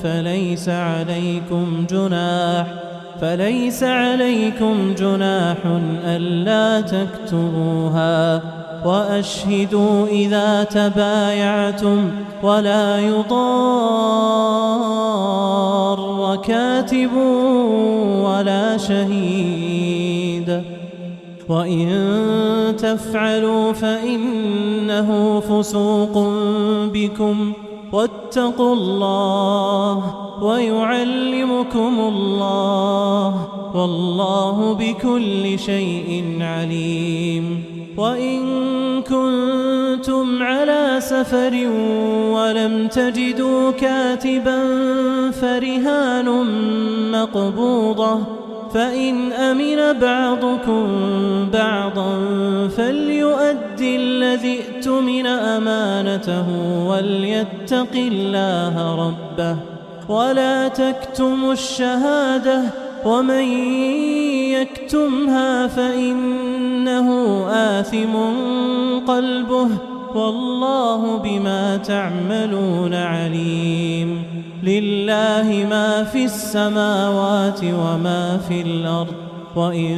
فليس عليكم جناح ألا تكتبوها وأشهدوا إذا تبايعتم ولا يضار كاتب ولا شهيد وإن تفعلوا فإنه فسوق بكم واتقوا الله ويعلمكم الله والله بكل شيء عليم. وإن كنتم على سفر ولم تجدوا كاتبا فرهان مقبوضة فإن أمن بعضكم بعضا فليؤدي الذي ائتمن أمانته وليتق الله ربه ولا تكتموا الشهادة ومن يكتمها فإنه آثم قلبه والله بما تعملون عليم. لله ما في السماوات وما في الأرض وإن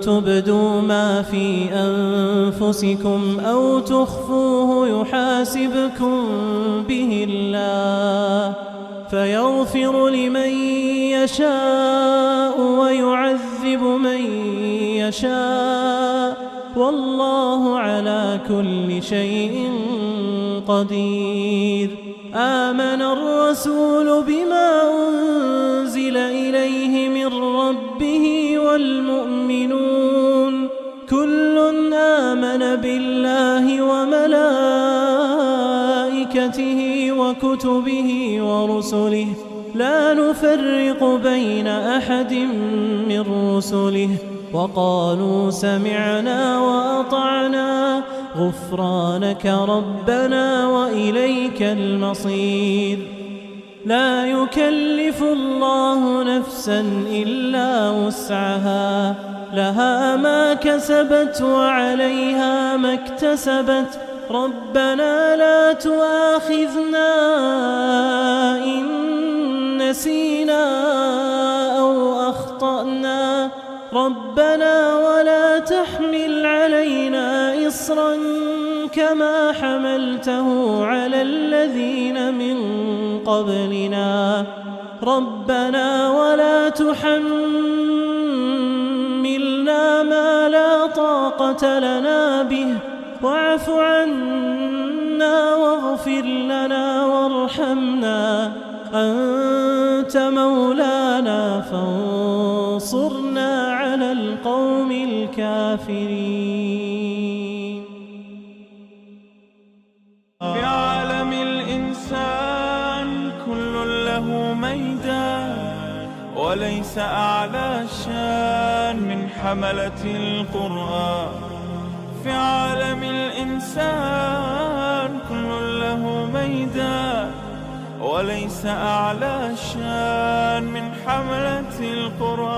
تبدوا ما في أنفسكم أو تخفوه يحاسبكم به الله فيغفر لمن يشاء ويعذب من يشاء والله على كل شيء قدير. آمن الرسول بما أنزل إليه من ربه والمؤمنون كل آمن بالله وملائكته وكتبه ورسله لا نفرق بين أحد من رسله وقالوا سمعنا وأطعنا غفرانك ربنا وإليك المصير. لا يكلف الله نفسا إلا وسعها، لها ما كسبت وعليها ما اكتسبت. ربنا لا تؤاخذنا إن نسينا أو أخطأنا، ربنا ولا تحمل علينا إصرا كما حملته على الذين من قبلنا، ربنا ولا تحملنا ما لا طاقة لنا به، واعف عنا واغفر لنا وارحمنا، أنت مولانا فانصرنا على القوم الكافرين. في عالم الإنسان كل له ميدان، وليس أعلى شان من حملة القرآن. في عالم الإنسان كل له ميدان، وليس أعلى شان من حملة القرآن.